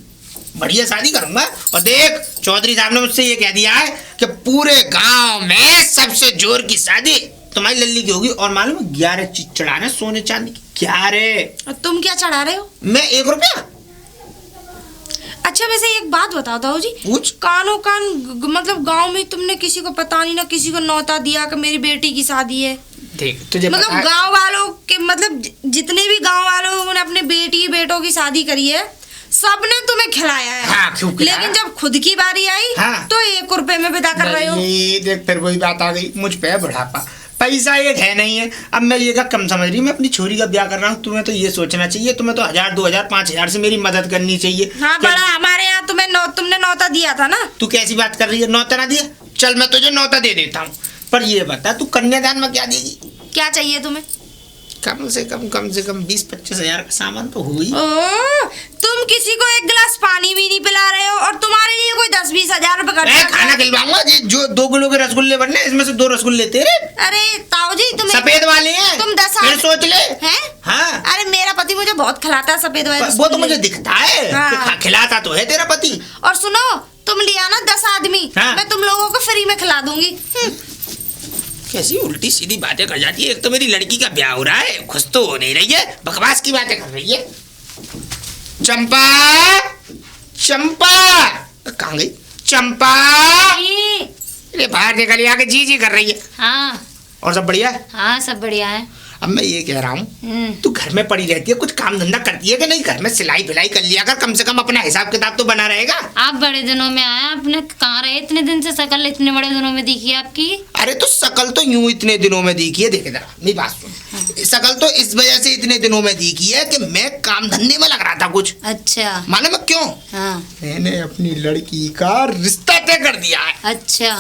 बढ़िया शादी करूंगा। और देख चौधरी साहब ने मुझसे ये कह दिया है कि पूरे गांव में सबसे जोर की शादी तुम्हारी लल्ली की होगी। और मालूम 11 चीज चढ़ाना सोने चांदी की। 11। और तुम क्या चढ़ा रहे हो? मैं 1 रुपया। अच्छा वैसे एक बात बताओ ताऊ जी, पूछ। कानो कान मतलब गांव में तुमने किसी को पता नहीं ना किसी को न्योता दिया कि मेरी बेटी की शादी है? देख तुझे मतलब पता है, गांव वालों के मतलब जितने भी गांव वालों ने अपने बेटी बेटों की शादी करी है, सबने तुम्हें खिलाया है। हाँ, क्यों खिलाया? लेकिन जब खुद की बारी आई हाँ। तो 1 रुपए में विदा कर रहे हो। लल्ली, देख फिर वही बात आ गई, मुझ पे बुढ़ापा, पैसा एक है नहीं है। अब मैं ये का कम समझ रही, मैं अपनी छोरी का ब्याह कर रहा हूँ। तुम्हें तो ये सोचना चाहिए, तुम्हें तो 1000 2000 5000 से मेरी मदद करनी चाहिए। हाँ क्या- बड़ा, हमारे यहाँ तुमने न्योता दिया था ना। तू कैसी बात कर रही है? नौता ना दिया? चल मैं तुझे नौता दे देता हूँ, पर ये बता तू कन्यादान में क्या देगी? क्या चाहिए तुम्हें? कम से कम 20-25 हजार का सामान तो हुई। ओ, तुम किसी को 1 गिलास पानी भी नहीं पिला रहे हो और तुम्हारे लिए कोई 10-20 हजार रुपए मैं खर्च खाना खिलवाऊंगा। ये जो 2 किलो के रसगुल्ले बनने, इसमें से 2 रसगुल्ले तेरे, अरे ताऊ जी तुम्हें सफेद वाले हैं। तुम 10 फिर सोच ले। हैं? हाँ, अरे मेरा पति मुझे बहुत खिलाता है सफेद वाले वो तो रसगुल्ले। मुझे दिखता है हाँ। कि खिलाता तो है तेरा पति। और सुनो, तुम लिया ना 10 आदमी, हाँ। मैं तुम लोगों को फ्री में खिला दूंगी। कैसी उल्टी सीधी बातें कर जाती है। एक तो मेरी लड़की का ब्याह हो रहा है, खुश तो हो नहीं रही है, बकवास की बातें कर रही है। चंपा, चंपा कहाँ गई? चंपा, अरे बाहर निकल, आके जी जी कर रही है। हाँ और सब बढ़िया है? हाँ सब बढ़िया है। अब मैं ये कह रहा हूँ, तू घर में पड़ी रहती है, कुछ काम धंधा करती है कि नहीं? घर में सिलाई फिलाई कर लिया कर, कम से कम अपना हिसाब किताब तो बना रहेगा। आप बड़े दिनों में आया, आपने कहाँ रहे इतने दिन से? शकल इतने बड़े दिनों में दिखी आपकी। अरे तो शकल तो यूं इतने दिनों में दिखी है, देखे जरा मेरी बात सुन। शकल तो इस वजह से इतने दिनों में दिखी है कि मैं काम धंधे में लग रहा था कुछ। अच्छा। मालूम है क्यों? हाँ। मैंने अपनी लड़की का रिश्ता तय कर दिया है। अच्छा।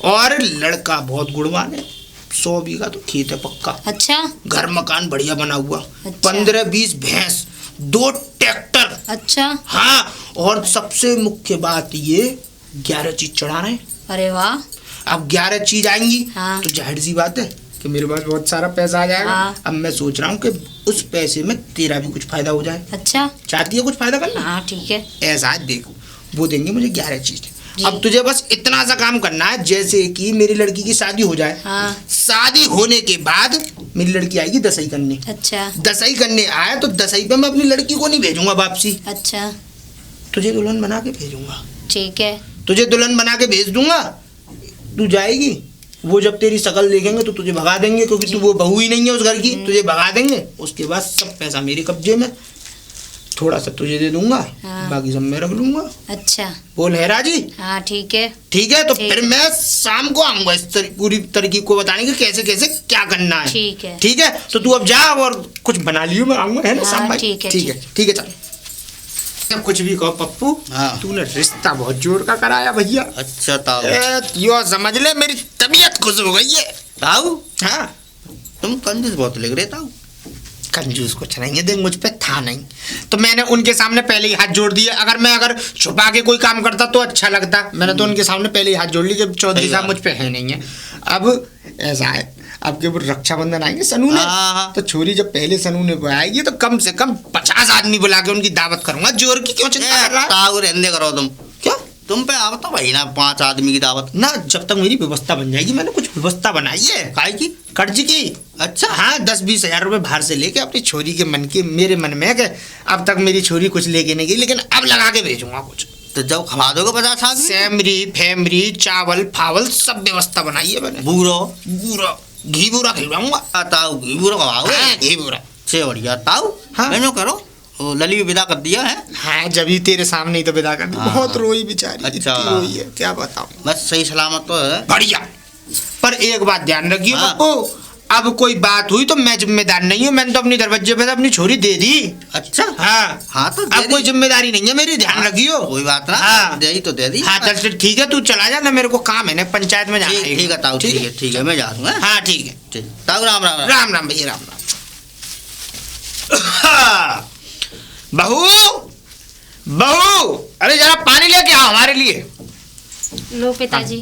और लड़का बहुत गुणवान है, 100 बीघा तो खेत है पक्का, अच्छा। घर मकान बढ़िया बना हुआ, अच्छा। 15-20 भैंस, 2 ट्रैक्टर। अच्छा। हाँ, और सबसे मुख्य बात ये 11 चीज चढ़ा रहे हैं। अरे वाह। अब 11 चीज आएंगी। हाँ। तो जाहिर सी बात है कि मेरे पास बहुत सारा पैसा आ जाएगा। हाँ। अब मैं सोच रहा हूँ कि उस पैसे में तेरा भी कुछ फायदा हो जाए। अच्छा। चाहती है कुछ फायदा करना? हाँ ठीक है। ऐसा है, देखो वो देंगे मुझे 11 चीज। जी। अब तुझे बस इतना सा काम करना है, जैसे कि मेरी लड़की की शादी हो जाए। हाँ। शादी होने के बाद मेरी लड़की आएगी दसई करने। अच्छा। दसई करने आए तो दसई पे मैं अपनी लड़की को नहीं भेजूंगा वापसी, अच्छा तुझे दुल्हन बना के भेजूंगा। ठीक है। तुझे दुल्हन बना के भेज दूंगा, तू जाएगी, वो जब तेरी शकल देखेंगे तो तुझे भगा देंगे, क्योंकि तू वो बहू ही नहीं है उस घर की, तुझे भगा देंगे। उसके बाद सब पैसा मेरे कब्जे में, थोड़ा सा तुझे दे दूंगा। हाँ। बाकी सब मैं रख लूंगा। अच्छा। बोल है राजी? हाँ ठीक है। ठीक है, तो ठीक। फिर मैं शाम को आऊंगा इस पूरी तरकीब को बताने की कैसे कैसे क्या करना है। ठीक है। ठीक है, तो तू अब जा और कुछ बना लियो, मैं आऊंगा, है ना हाँ, शाम भाई? ठीक है, ठीक है, ठीक है, चल। अब कुछ भी कहो पप्पू, हाँ। तूने रिश्ता बहुत जोर का कराया भैया। अच्छा ताऊ। यो समझ ले, मेरी तबीयत खुश हो गई है। ताऊ हाँ, तुम कंजूस बहुत लग रहे ताऊ। कंजूस कुछ नहीं है, देख मुझ पे था नहीं, तो मैंने उनके सामने पहले ही हाथ जोड़ दिया। अगर छुपा के कोई काम करता तो अच्छा लगता। मैंने तो उनके सामने पहले ही हाथ जोड़ लिया कि चौधरी सही साहब बात। मुझ पे है नहीं है। अब ऐसा है, अब के वो रक्षाबंधन आएंगे सनूने, हाँ, हाँ। तो छोरी जब पहले सनूने पे आएगी तो कम से कम 50 आदमी बुला के उनकी दावत करूंगा। जोर की क्यों चिंता कर रहा है? ताऊ रहने करो तुम। क्या तुम पे आप तो भाई ना 5 आदमी की दावत। ना, जब तक मेरी व्यवस्था बन जाएगी। मैंने कुछ व्यवस्था बनाई है। काय की? कर्ज की। अच्छा। हाँ, 10-20 हजार रुपए बाहर से लेके अपनी छोरी के मन के, मेरे मन में है कि अब तक मेरी छोरी कुछ लेके नहीं गई, लेकिन अब लगा के भेजूंगा कुछ। तो जब खवा दोगे 50 आदमी? सेमरी फेमरी चावल फावल सब व्यवस्था बनाई है मैंने। बूरो बूरा घी बूरा खिलवाऊंगा। ताऊ बूरो खवाओगे? हाँ, घी बूरा। से बढ़िया ताऊ। हाँ। मैंने करो वो लली विदा कर दिया है। हाँ, जब ही तेरे सामने ही तो विदा कर दी। हाँ। बहुत रोई बेचारी, अच्छा। इतनी रोई है क्या बताऊं। बस सही सलामत तो है। बढ़िया, पर एक बात ध्यान रखिए हाँ। पप्पू, अब कोई बात हुई तो मैं जिम्मेदार नहीं हूँ। मैंने तो अपनी दरवाजे पे अपनी छोरी दे दी। अच्छा। हाँ हाँ तो दे अब दी। कोई जिम्मेदारी नहीं है मेरी, ध्यान रखियो। कोई बात ना। हाँ। दे दी तो दे दी। हाँ चल ठीक है, तू चला जा ना, मेरे को काम है ना, पंचायत में जाना ठीक है ताऊ। ठीक है मैं जा दूंगा। हाँ ठीक है। ठीक ताऊ राम राम। राम राम भैया, राम राम। बहू, बहू, अरे जरा पानी लेके आओ हमारे लिए। लो पिताजी।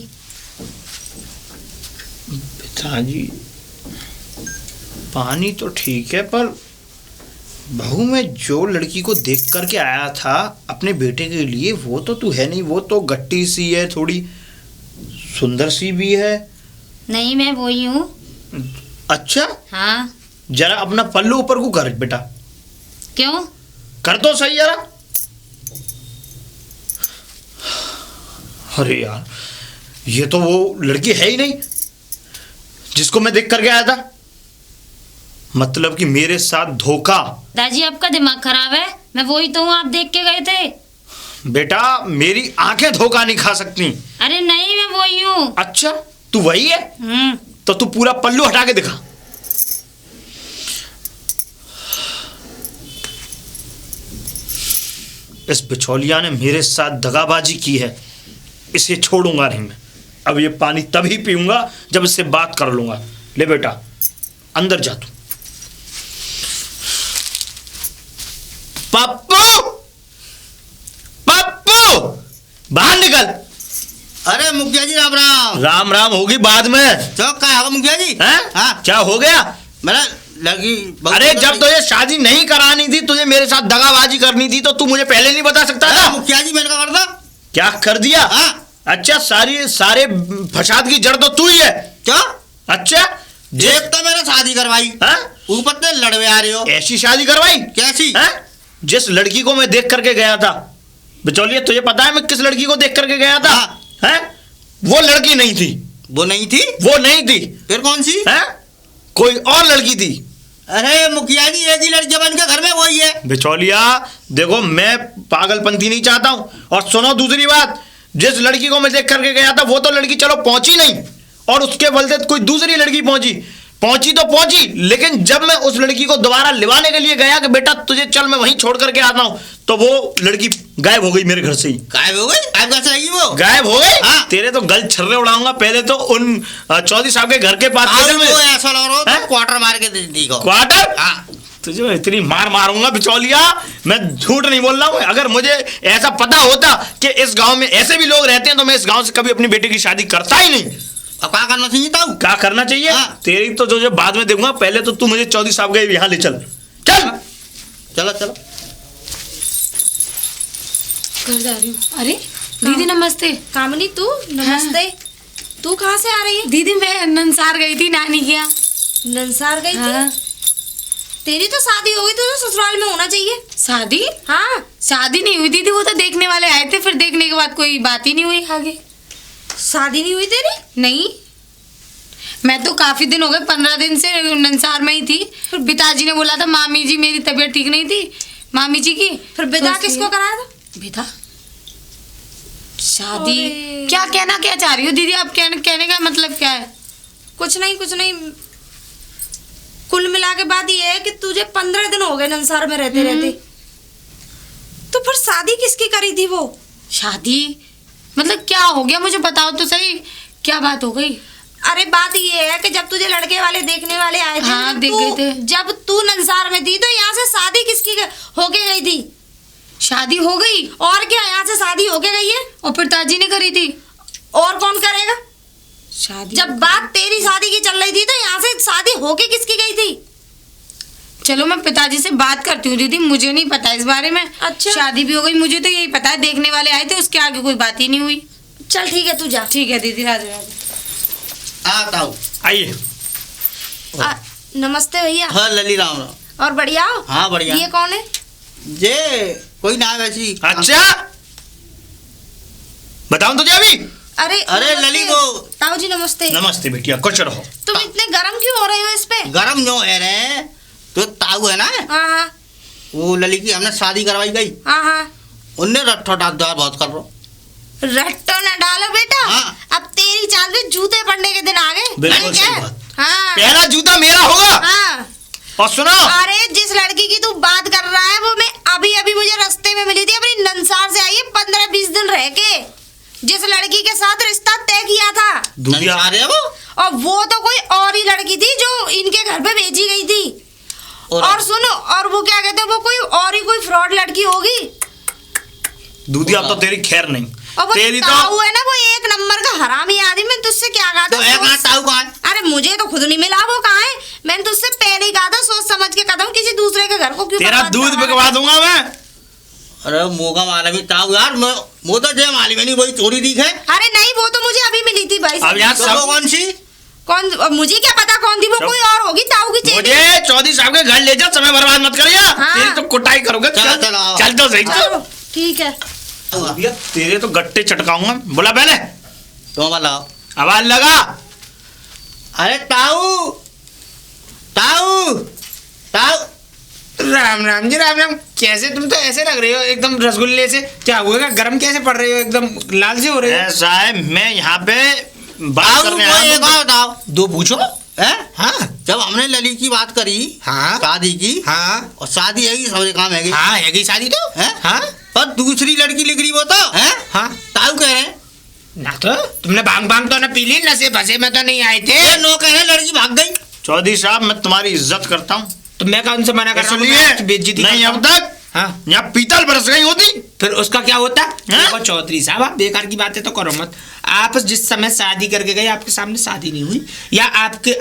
पिताजी, पानी तो ठीक है, पर बहू, मैं जो लड़की को देख करके आया था अपने बेटे के लिए, वो तो तू है नहीं। वो तो गट्टी सी है, थोड़ी सुंदर सी भी है। नहीं, मैं वही हूँ। अच्छा, हाँ। जरा अपना पल्लू ऊपर को कर बेटा। क्यों? कर तो सही जरा। अरे यार, ये तो वो लड़की है ही नहीं जिसको मैं देख करके आया था। मतलब कि मेरे साथ धोखा। दादी, आपका दिमाग खराब है। मैं वही तो हूँ, आप देख के गए थे। बेटा, मेरी आंखें धोखा नहीं खा सकती। अरे नहीं, मैं वही हूँ। अच्छा, तू वही है? तो तू पूरा पल्लू हटा के दिखा। इस बिचौलिया ने मेरे साथ दगाबाजी की है, इसे छोड़ूंगा नहीं मैं। अब ये पानी तभी पीऊंगा जब इससे बात कर लूंगा। ले बेटा, अंदर जा तू। पप्पू, पप्पू, बाहर निकल। अरे मुखिया जी, राम राम। राम राम होगी बाद में। तो क्या होगा मुखिया जी? हैं? हाँ, क्या हो गया? मेरा लड़की अरे जब तुझे शादी नहीं करानी थी, तुझे मेरे साथ दगाबाजी करनी थी, तो तू मुझे पहले नहीं बता सकता था? मुखिया जी, मैंने क्या करता? क्या कर दिया? हाँ। अच्छा, सारे फसाद की जड़ तो तू ही है। क्या? अच्छा, एक तो मेरा शादी करवाई, हाँ? ऊपर से लड़वे आ रहे हो। ऐसी शादी करवाई? कैसी? हाँ? जिस लड़की को मैं देख करके गया था, बिचौलिए, तुझे पता है मैं किस लड़की को देख करके गया था? हाँ। हैं? वो लड़की नहीं थी। वो नहीं थी? वो नहीं थी। फिर कौन सी? हैं? कोई और लड़की थी। अरे मुखिया जी, एक ही लड़की बन के घर में वही है। बिचौलिया, देखो, मैं पागलपंती नहीं चाहता हूं। और सुनो दूसरी बात, जिस लड़की को मैं देख करके गया था, वो तो लड़की चलो पहुंची नहीं, और उसके बदले कोई दूसरी लड़की पहुंची तो पहुंची, लेकिन जब मैं उस लड़की को दोबारा लिवाने के लिए गया कि बेटा तुझे चल मैं वहीं छोड़ करके आता हूं, तो वो लड़की गायब हो गई मेरे घर से ही। गायब हो गई? गायब कैसे रहेगी वो? गायब हो गई? हाँ। तेरे तो गल छर्रे उड़ाऊंगा। पहले तो उन चौधरी साहब के घर के पास वो ऐसा लग रहा हो तो क्वार्टर मार के देखो। क्वार्टर? हाँ। तुझे मैं इतनी मार मारूंगा बिचौलिया, मैं झूठ नहीं बोल रहा हूँ। अगर मुझे ऐसा पता होता कि इस गांव में ऐसे भी लोग रहते हैं, तो मैं इस गांव से कभी अपनी बेटी की शादी करता ही नहीं। अब क्या करना चाहिए था? क्या करना चाहिए? हाँ। तेरी तो जो बाद में देखूंगा, पहले तो तू मुझे चौधरी साहब के यहाँ ले चल। चल चलो चलो। घर जा रही हूँ। अरे दीदी, नमस्ते। कामनी, तू नमस्ते। तू कहाँ से आ रही है? दीदी, मैं नंसार गई थी नानी के यहाँ। नंसार गई हाँ। थी? तेरी तो शादी हो गई, तो ससुराल में होना चाहिए। शादी? हाँ। शादी नहीं हुई दीदी, वो तो देखने वाले आए थे, फिर देखने के बाद कोई बात ही नहीं हुई आगे। शादी नहीं हुई तेरी? नहीं, मैं तो काफी दिन हो गए, 15 दिन से नंसार में ही थी। फिर पिताजी ने बोला था, मामी जी मेरी तबीयत ठीक नहीं थी, मामी जी की। फिर विदा किसको कराया था? विदा? शादी? क्या कहना क्या चाह रही हो दीदी आप? कहने का मतलब क्या है? कुछ नहीं, कुछ नहीं। कुल मिला के बात ये है कि तुझे 15 दिन हो गए नंसार में रहते रहते। तो फिर शादी किसकी करी थी वो? शादी मतलब क्या हो गया, मुझे बताओ तो सही, क्या बात हो गई? अरे बात ये है कि जब तुझे लड़के वाले देखने वाले आए थे, हाँ, जब देख गए थे। जब तू नंसार में थी, तो यहाँ से शादी किसकी होके गई थी? शादी हो गई? और क्या, यहाँ से शादी होके गई है। और पिताजी ने करी थी? और कौन करेगा? शादी जब बात तेरी शादी की चल रही थी, तो यहाँ से शादी होके किसकी गई थी? चलो मैं पिताजी से बात करती हूँ दीदी, मुझे नहीं पता इस बारे में। अच्छा। शादी भी हो गई, मुझे तो यही पता है, देखने वाले आए थे, उसके आगे कोई बात ही नहीं हुई। चल ठीक है, तू जा। ठीक है दीदी, राधे राधे। आता हूँ। आइए। नमस्ते भैया। हाँ लली, राम राम। और बढ़िया हो? हाँ बढ़िया। ये कौन है? ये कोई ना है वैसी। अच्छा, बताऊं तुझे अभी? अरे अरे नमस्ते। लली वो। ताऊ जी नमस्ते। नमस्ते बेटिया, कुछ रहो। तुम इतने गरम क्यों हो रहे हो इस पे? गरम जो है रे, तो ताऊ है ना, हाँ हाँ वो लली की हमने शादी करवाई गई, हाँ हाँ। उनने रट्ठो डाल बहुत कर रहा। रट्टो न डालो बेटा। हाँ। अब तेरी चाल में जूते पड़ने के दिन आ गए। बिल्कुल ठीक है? सही बात। हाँ पहला जूता मेरा होगा। हाँ। और सुनो, अरे जिस लड़की की तू बात कर रहा है, वो मैं अभी अभी मुझे रास्ते में मिली थी, अपनी नंसार से आई है 15-20 दिन रह के। जिस लड़की के साथ रिश्ता तय किया था, नंसार है वो। और वो तो कोई और ही लड़की थी जो इनके घर पे भेजी गई थी। और सुनो, और वो क्या कहते हैं, वो कोई और ही कोई फ्रॉड लड़की होगी। दूधी अब तो तेरी खैर नहीं। और वो तेरी ताऊ है ना, वो एक नंबर का हरामी आदमी। मैं तुझसे क्या कहा तो है था? कहाँ ताऊ कहाँ है? अरे मुझे तो खुद नहीं मिला, वो कहाँ है? मैंने तुझसे पहले ही कहा था, सोच समझ के कदम, किसी दूसरे के घर को क्यों तेरा बर्बाद दूध करवा रहा बिकवा है? दूंगा मैं। अरे मोगा माला भी ताऊ यार, वो तो जय माली नहीं, वही चोरी दिख है। अरे नहीं, वो तो मुझे अभी मिली थी भाई। अब यहाँ तो वो कौन सी? कौन? अब मुझे क्या पता कौन थी वो, कोई और होगी ताऊ की चेली। मुझे चौधरी साहब के घर ले जा, समय बर्बाद मत करिए। हाँ। तेरी तो कुटाई करोगे। चलो, चल चलो, आओ। चल तो सही। चलो, ठीक है। भैया तेरे तो गट्टे चटकाऊंगा। बोला पहले तुम बताओ। आवाज लगा। अरे ताऊ, ताऊ, ताऊ। राम राम जी, राम राम। कैसे तुम तो ऐसे लग रहे हो एकदम रसगुल्ले से। क्या हुआ, गरम कैसे पड़ रहे हो, एकदम लाल से हो रहे हो। ऐसा है, मैं यहाँ पे बात ताऊ करने को आया एक हूँ। बात बताओ। दो पूछो। हैं? हाँ जब हमने लली की बात करी, हाँ शादी की, हाँ और शादी है सब काम है हाँ, है गई शादी तो। हैं? हाँ पर दूसरी लड़की लिख रही वो तो हैं? हाँ ताऊ कह रहे हैं, ना तो तुमने भांग भांग तो ना पी ली, नशे फंसे में तो नहीं आए थे। ये नो कह रहे हैं, लड़की भाग गई। चौधरी साहब मैं तुम्हारी इज्जत करता हूँ, तो मैं कौन से मना कर रहा हूँ? इसलिए मैं आपकी बेइज्जती नहीं करता अब हूँ। तक हाँ यहाँ पीतल बरस गई होती। फिर उसका क्या होता? हाँ? देखो चौधरी साहब, आप बेकार की बातें तो करो मत। आप जिस समय शादी करके गए, आपके सामने शादी नहीं हुई, या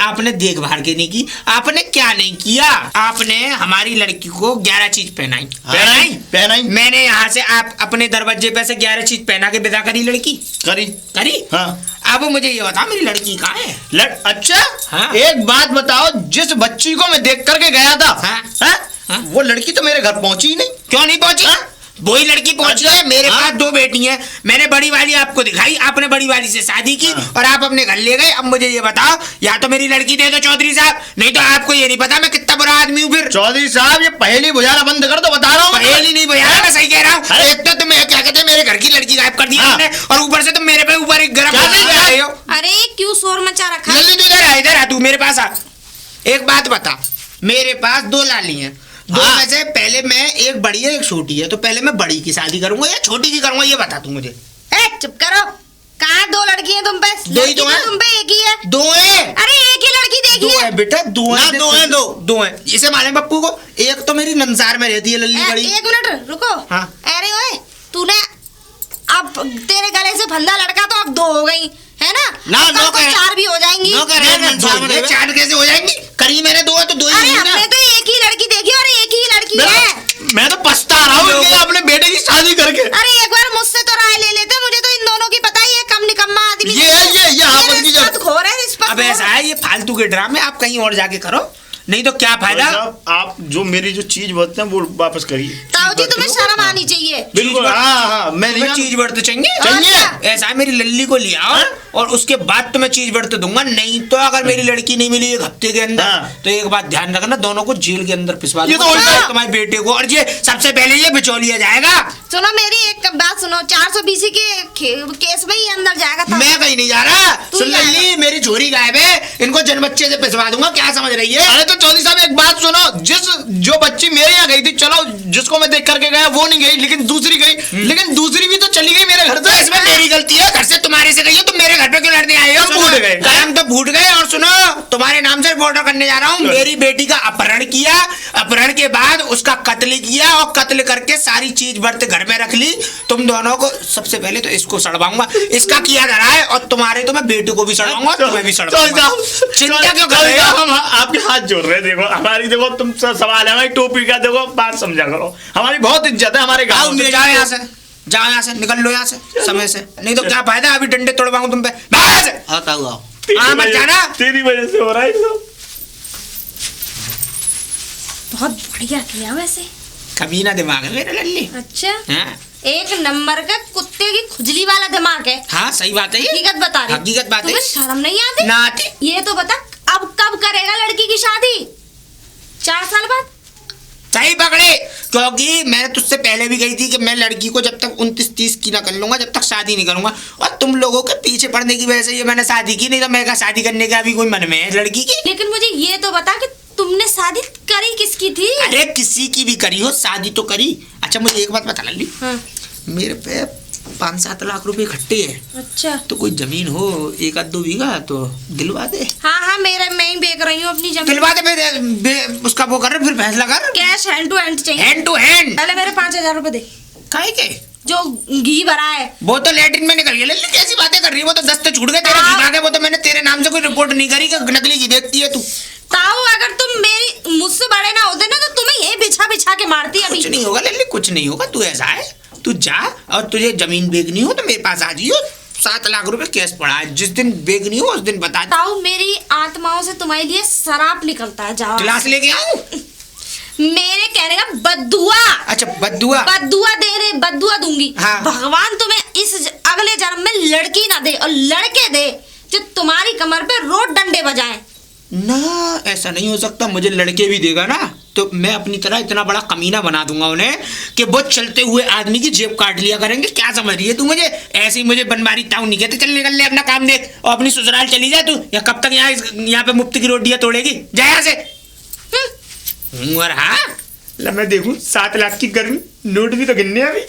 आपने देखभाल के नहीं की, आपने क्या नहीं किया, आपने हमारी लड़की को 11 चीज पहनाई। पहनाई पहनाई मैंने यहाँ से आप अपने दरवाजे पे से 11 चीज पहना के विदा करी लड़की। करी। करी। हाँ अब मुझे ये बताओ, मेरी लड़की कहाँ है? अच्छा हाँ। एक बात बताओ, जिस बच्ची को मैं देख करके गया था, हाँ। हाँ? हाँ। वो लड़की तो मेरे घर पहुंची ही नहीं। क्यों नहीं पहुंची? हाँ? वही लड़की पहुंची अच्छा, है। मेरे हाँ। पास 2 बेटी हैं, मैंने बड़ी वाली आपको दिखाई, आपने बड़ी वाली से शादी की, हाँ। और आप अपने घर ले गए। अब मुझे ये बताओ, या तो मेरी लड़की दे दो चौधरी साहब, नहीं तो आपको ये नहीं पता मैं कितना बुरा आदमी हूँ। फिर चौधरी साहब ये पहली बुझाना बंद कर दो, बता रहा हूँ। पहेली नहीं भैया, मैं सही कह रहा हूँ। अरे। एक तो तुम क्या कहते हैं, मेरे घर की लड़की गायब कर दी हाँ। तुमने, और ऊपर से तुम मेरे पे ऊपर एक गरम क्या पानी नहीं ले किया? रहे हो। अरे क्यों शोर मचा रखा है? जल्दी तू इधर आ, तू मेरे पास आ। एक बात बता, मेरे पास 2 लाली हैं, 2 हाँ। में से पहले मैं, एक बड़ी है एक छोटी है, तो पहले मैं बड़ी की शादी करूंगा या छोटी की करूंगा, ये बता तू मुझे। ए, चुप करो। कहाँ 2 लड़की हैं तुम पे? 2 ही लड़की तो हैं। तुम पे एक ही है। 2 है। अरे एक ही लड़की देखी 2 है। है बेटा, 2 ना, है। 2 हैं, 2। 2 है। इसे मालूम पप्पू को, एक तो मेरी नंसार में रहती है लल्ली ए, बड़ी। 1 मिनट रुको। हाँ। अरे ओए, तूने अब तेरे गले से फंदा लड़का तो अब 2 हो गई है ना? ना, अब कल नो को कह- 4 भी हो जाएंगी। नो कह रहे हैं, नंसार में ये रहे। 4 कैसे हो जाएंगी? करी मैंने 2 है तो 2 ही अरे हुई ना। हमने तो एक ही लड़की देखी और एक ही लड़की है। मैं तो पछता रहा हूँ कि अपने बेटे की शादी करके। अरे एक बार मुझसे तो राय ले लेते, मुझे तो इन दोनों की पता ही है, कम निकम्मा आदमी। ये आपस की रिश्वत खोर है, रिश्वत अब ऐसा है, ये फालतू के ड्रामे आप कहीं और जाके करो, नहीं तो क्या फायदा। साहब आप जो मेरी जो चीज बोलते हैं वो वापस करिए। ताऊ जी तुम्हें शर्म आनी चाहिए। बिल्कुल हाँ मैं नहीं चीज बढ़ते चाहिए चाहिए। ऐसा है, मेरी लल्ली को ले आओ और उसके बाद तो मैं चीज बढ़ते दूंगा, नहीं तो अगर मेरी लड़की नहीं मिली 1 हफ्ते के अंदर, हाँ। तो एक बात ध्यान रखना, दोनों को जेल के अंदर पिसवा ये तो दूंगा, उल्टा है। तुम्हारे बेटे को, और ये सबसे पहले ये बिचौ लिया जाएगा। सुनो मेरी एक बात सुनो, 420 के केस में ही अंदर जाएगा ताऊ। मैं कहीं नहीं जा रहा। तू सुन जाएगा। लल्ली, मेरी छोरी गायब है, इनको जन्म बच्चे से पिसवा दूंगा, क्या समझ रही है? अरे तो चौधरी साहब एक बात सुनो, जो बच्ची मेरे यहाँ गई थी, चलो जिसको मैं देख करके गया वो नहीं गई, लेकिन दूसरी गई, लेकिन दूसरी भी तो चली गई मेरे घर तो से। इसमें मेरी गलती है? घर से तुम्हारे से गई हो, तुम मेरे घर पे क्यों लड़ने आए हो? तो फूट गए। काम तो फूट गए। और सुनो, तुम्हारे नाम से रिपोर्ट करने जा रहा हूँ, मेरी बेटी का अपहरण किया, अपहरण के बाद उसका कत्ल किया, और कत्ल करके सारी चीज बर्त घर में रख ली। तुम दोनों को सबसे पहले तो इसको सड़वाऊंगा, इसका किया धरा है, और तुम्हारे तो मैं बेटे को भी सड़वाऊंगा, तुम्हें भी सड़वाऊंगा। चिंता क्यों कर रहे हो? हम आपके हाथ जोड़ रहे हैं, देखो हमारी, देखो तुम सवाल है हमारी टोपी का, देखो बात समझा करो, हमारी बहुत इज्जत है हमारे गाँव में। जाओ यहाँ से, जाओ यहाँ से, निकल लो यहाँ से समय से, नहीं तो क्या फायदा, अभी डंडे तोड़वाऊं तुम पे। भाग यहाँ से। हाँ ताऊ आओ। हाँ, मत जाना। तेरी वजह से हो रहा है ये सब। बहुत बढ़िया किया वैसे। कमीना दिमाग है मेरा लल्ली। अच्छा, हाँ एक नंबर का कुत्ते की खुजली वाला दिमाग है। हाँ सही बात है ये। हकीकत बता रही। हकीकत बात है। तुम्हें शर्म नहीं आती? ना आती। ये तो बता, अब कब करेगा लड़की की शादी? 4 साल बाद? सही पकड़े, क्योंकि मैं तुझसे पहले भी गई थी कि मैं लड़की को जब तक 29-30 की ना कर लूंगा, जब तक शादी नहीं करूंगा, और तुम लोगों के पीछे पड़ने की वजह से ये मैंने शादी की, नहीं तो मैं क्या शादी करने का अभी कोई मन में है लड़की की? लेकिन मुझे ये तो बता कि तुमने शादी करी किसकी थी? अरे किसी की भी करी हो, शादी तो करी। अच्छा मुझे एक बात बता लल्ली, हाँ। मेरे पे 5-7 लाख रुपए इकट्ठे हैं, अच्छा। तो कोई जमीन हो 1-2 बीघा तो दिलवा दे। हाँ मैं ही बेच रही हूँ अपनी जमीन। दिलवा दे, उसका वो कर, फिर फैसला कर। कैश हैंड टू हैंड चाहिए। Hand to hand. पहले मेरे 5,000 रुपए दे, काहे के? जो घी भरा है। वो तो लैट्रिन में निकल गया। लल्ली कैसी बातें कर रही है? वो तो दस्ते छूट गए तेरे घी के। वो तो मैंने तेरे नाम से कोई रिपोर्ट नहीं करी कि नकली घी देखती है तू। ताऊ अगर तुम मेरी मुझसे बड़े ना होते ना तो तुम्हें यही बिछा बिछा के मारती अभी। कुछ नहीं होगा लल्ली, कुछ नहीं होगा। तू ऐसा है, तू जा और तुझे जमीन बेचनी हो तो मेरे पास आ जाइयो। 7 लाख रुपए कैश पड़ा है, जिस दिन बेचनी हो उस दिन बता। ताऊ मेरी आत्माओं से तुम्हारे लिए शराब निकलता है। जाओ गिलास लेके आऊं? मेरे कहने का बद्दुआ। अच्छा बद्दुआ। बद्दुआ दूंगी। हाँ। भगवान तुम्हें इस अगले जन्म में लड़की ना दे और लड़के दे जो तुम्हारी कमर पे रोड डंडे बजाएं। ना ऐसा नहीं हो सकता, मुझे लड़के भी देगा ना तो मैं अपनी तरह इतना बड़ा कमीना बना दूंगा उन्हें कि वो चलते हुए आदमी की जेब काट लिया करेंगे। क्या समझ रही है तू मुझे? ऐसे ही मुझे बनमारी ताऊ नहीं कहते। चल निकल ले, अपना काम देख और अपनी ससुराल चली जा तू। या कब तक यहाँ पे मुफ्त की रोटियां तोड़ेगी? जा यहाँ से। और हाँ, मैं देखूं 7 लाख की गर्मी नोट भी तो गिनने अभी।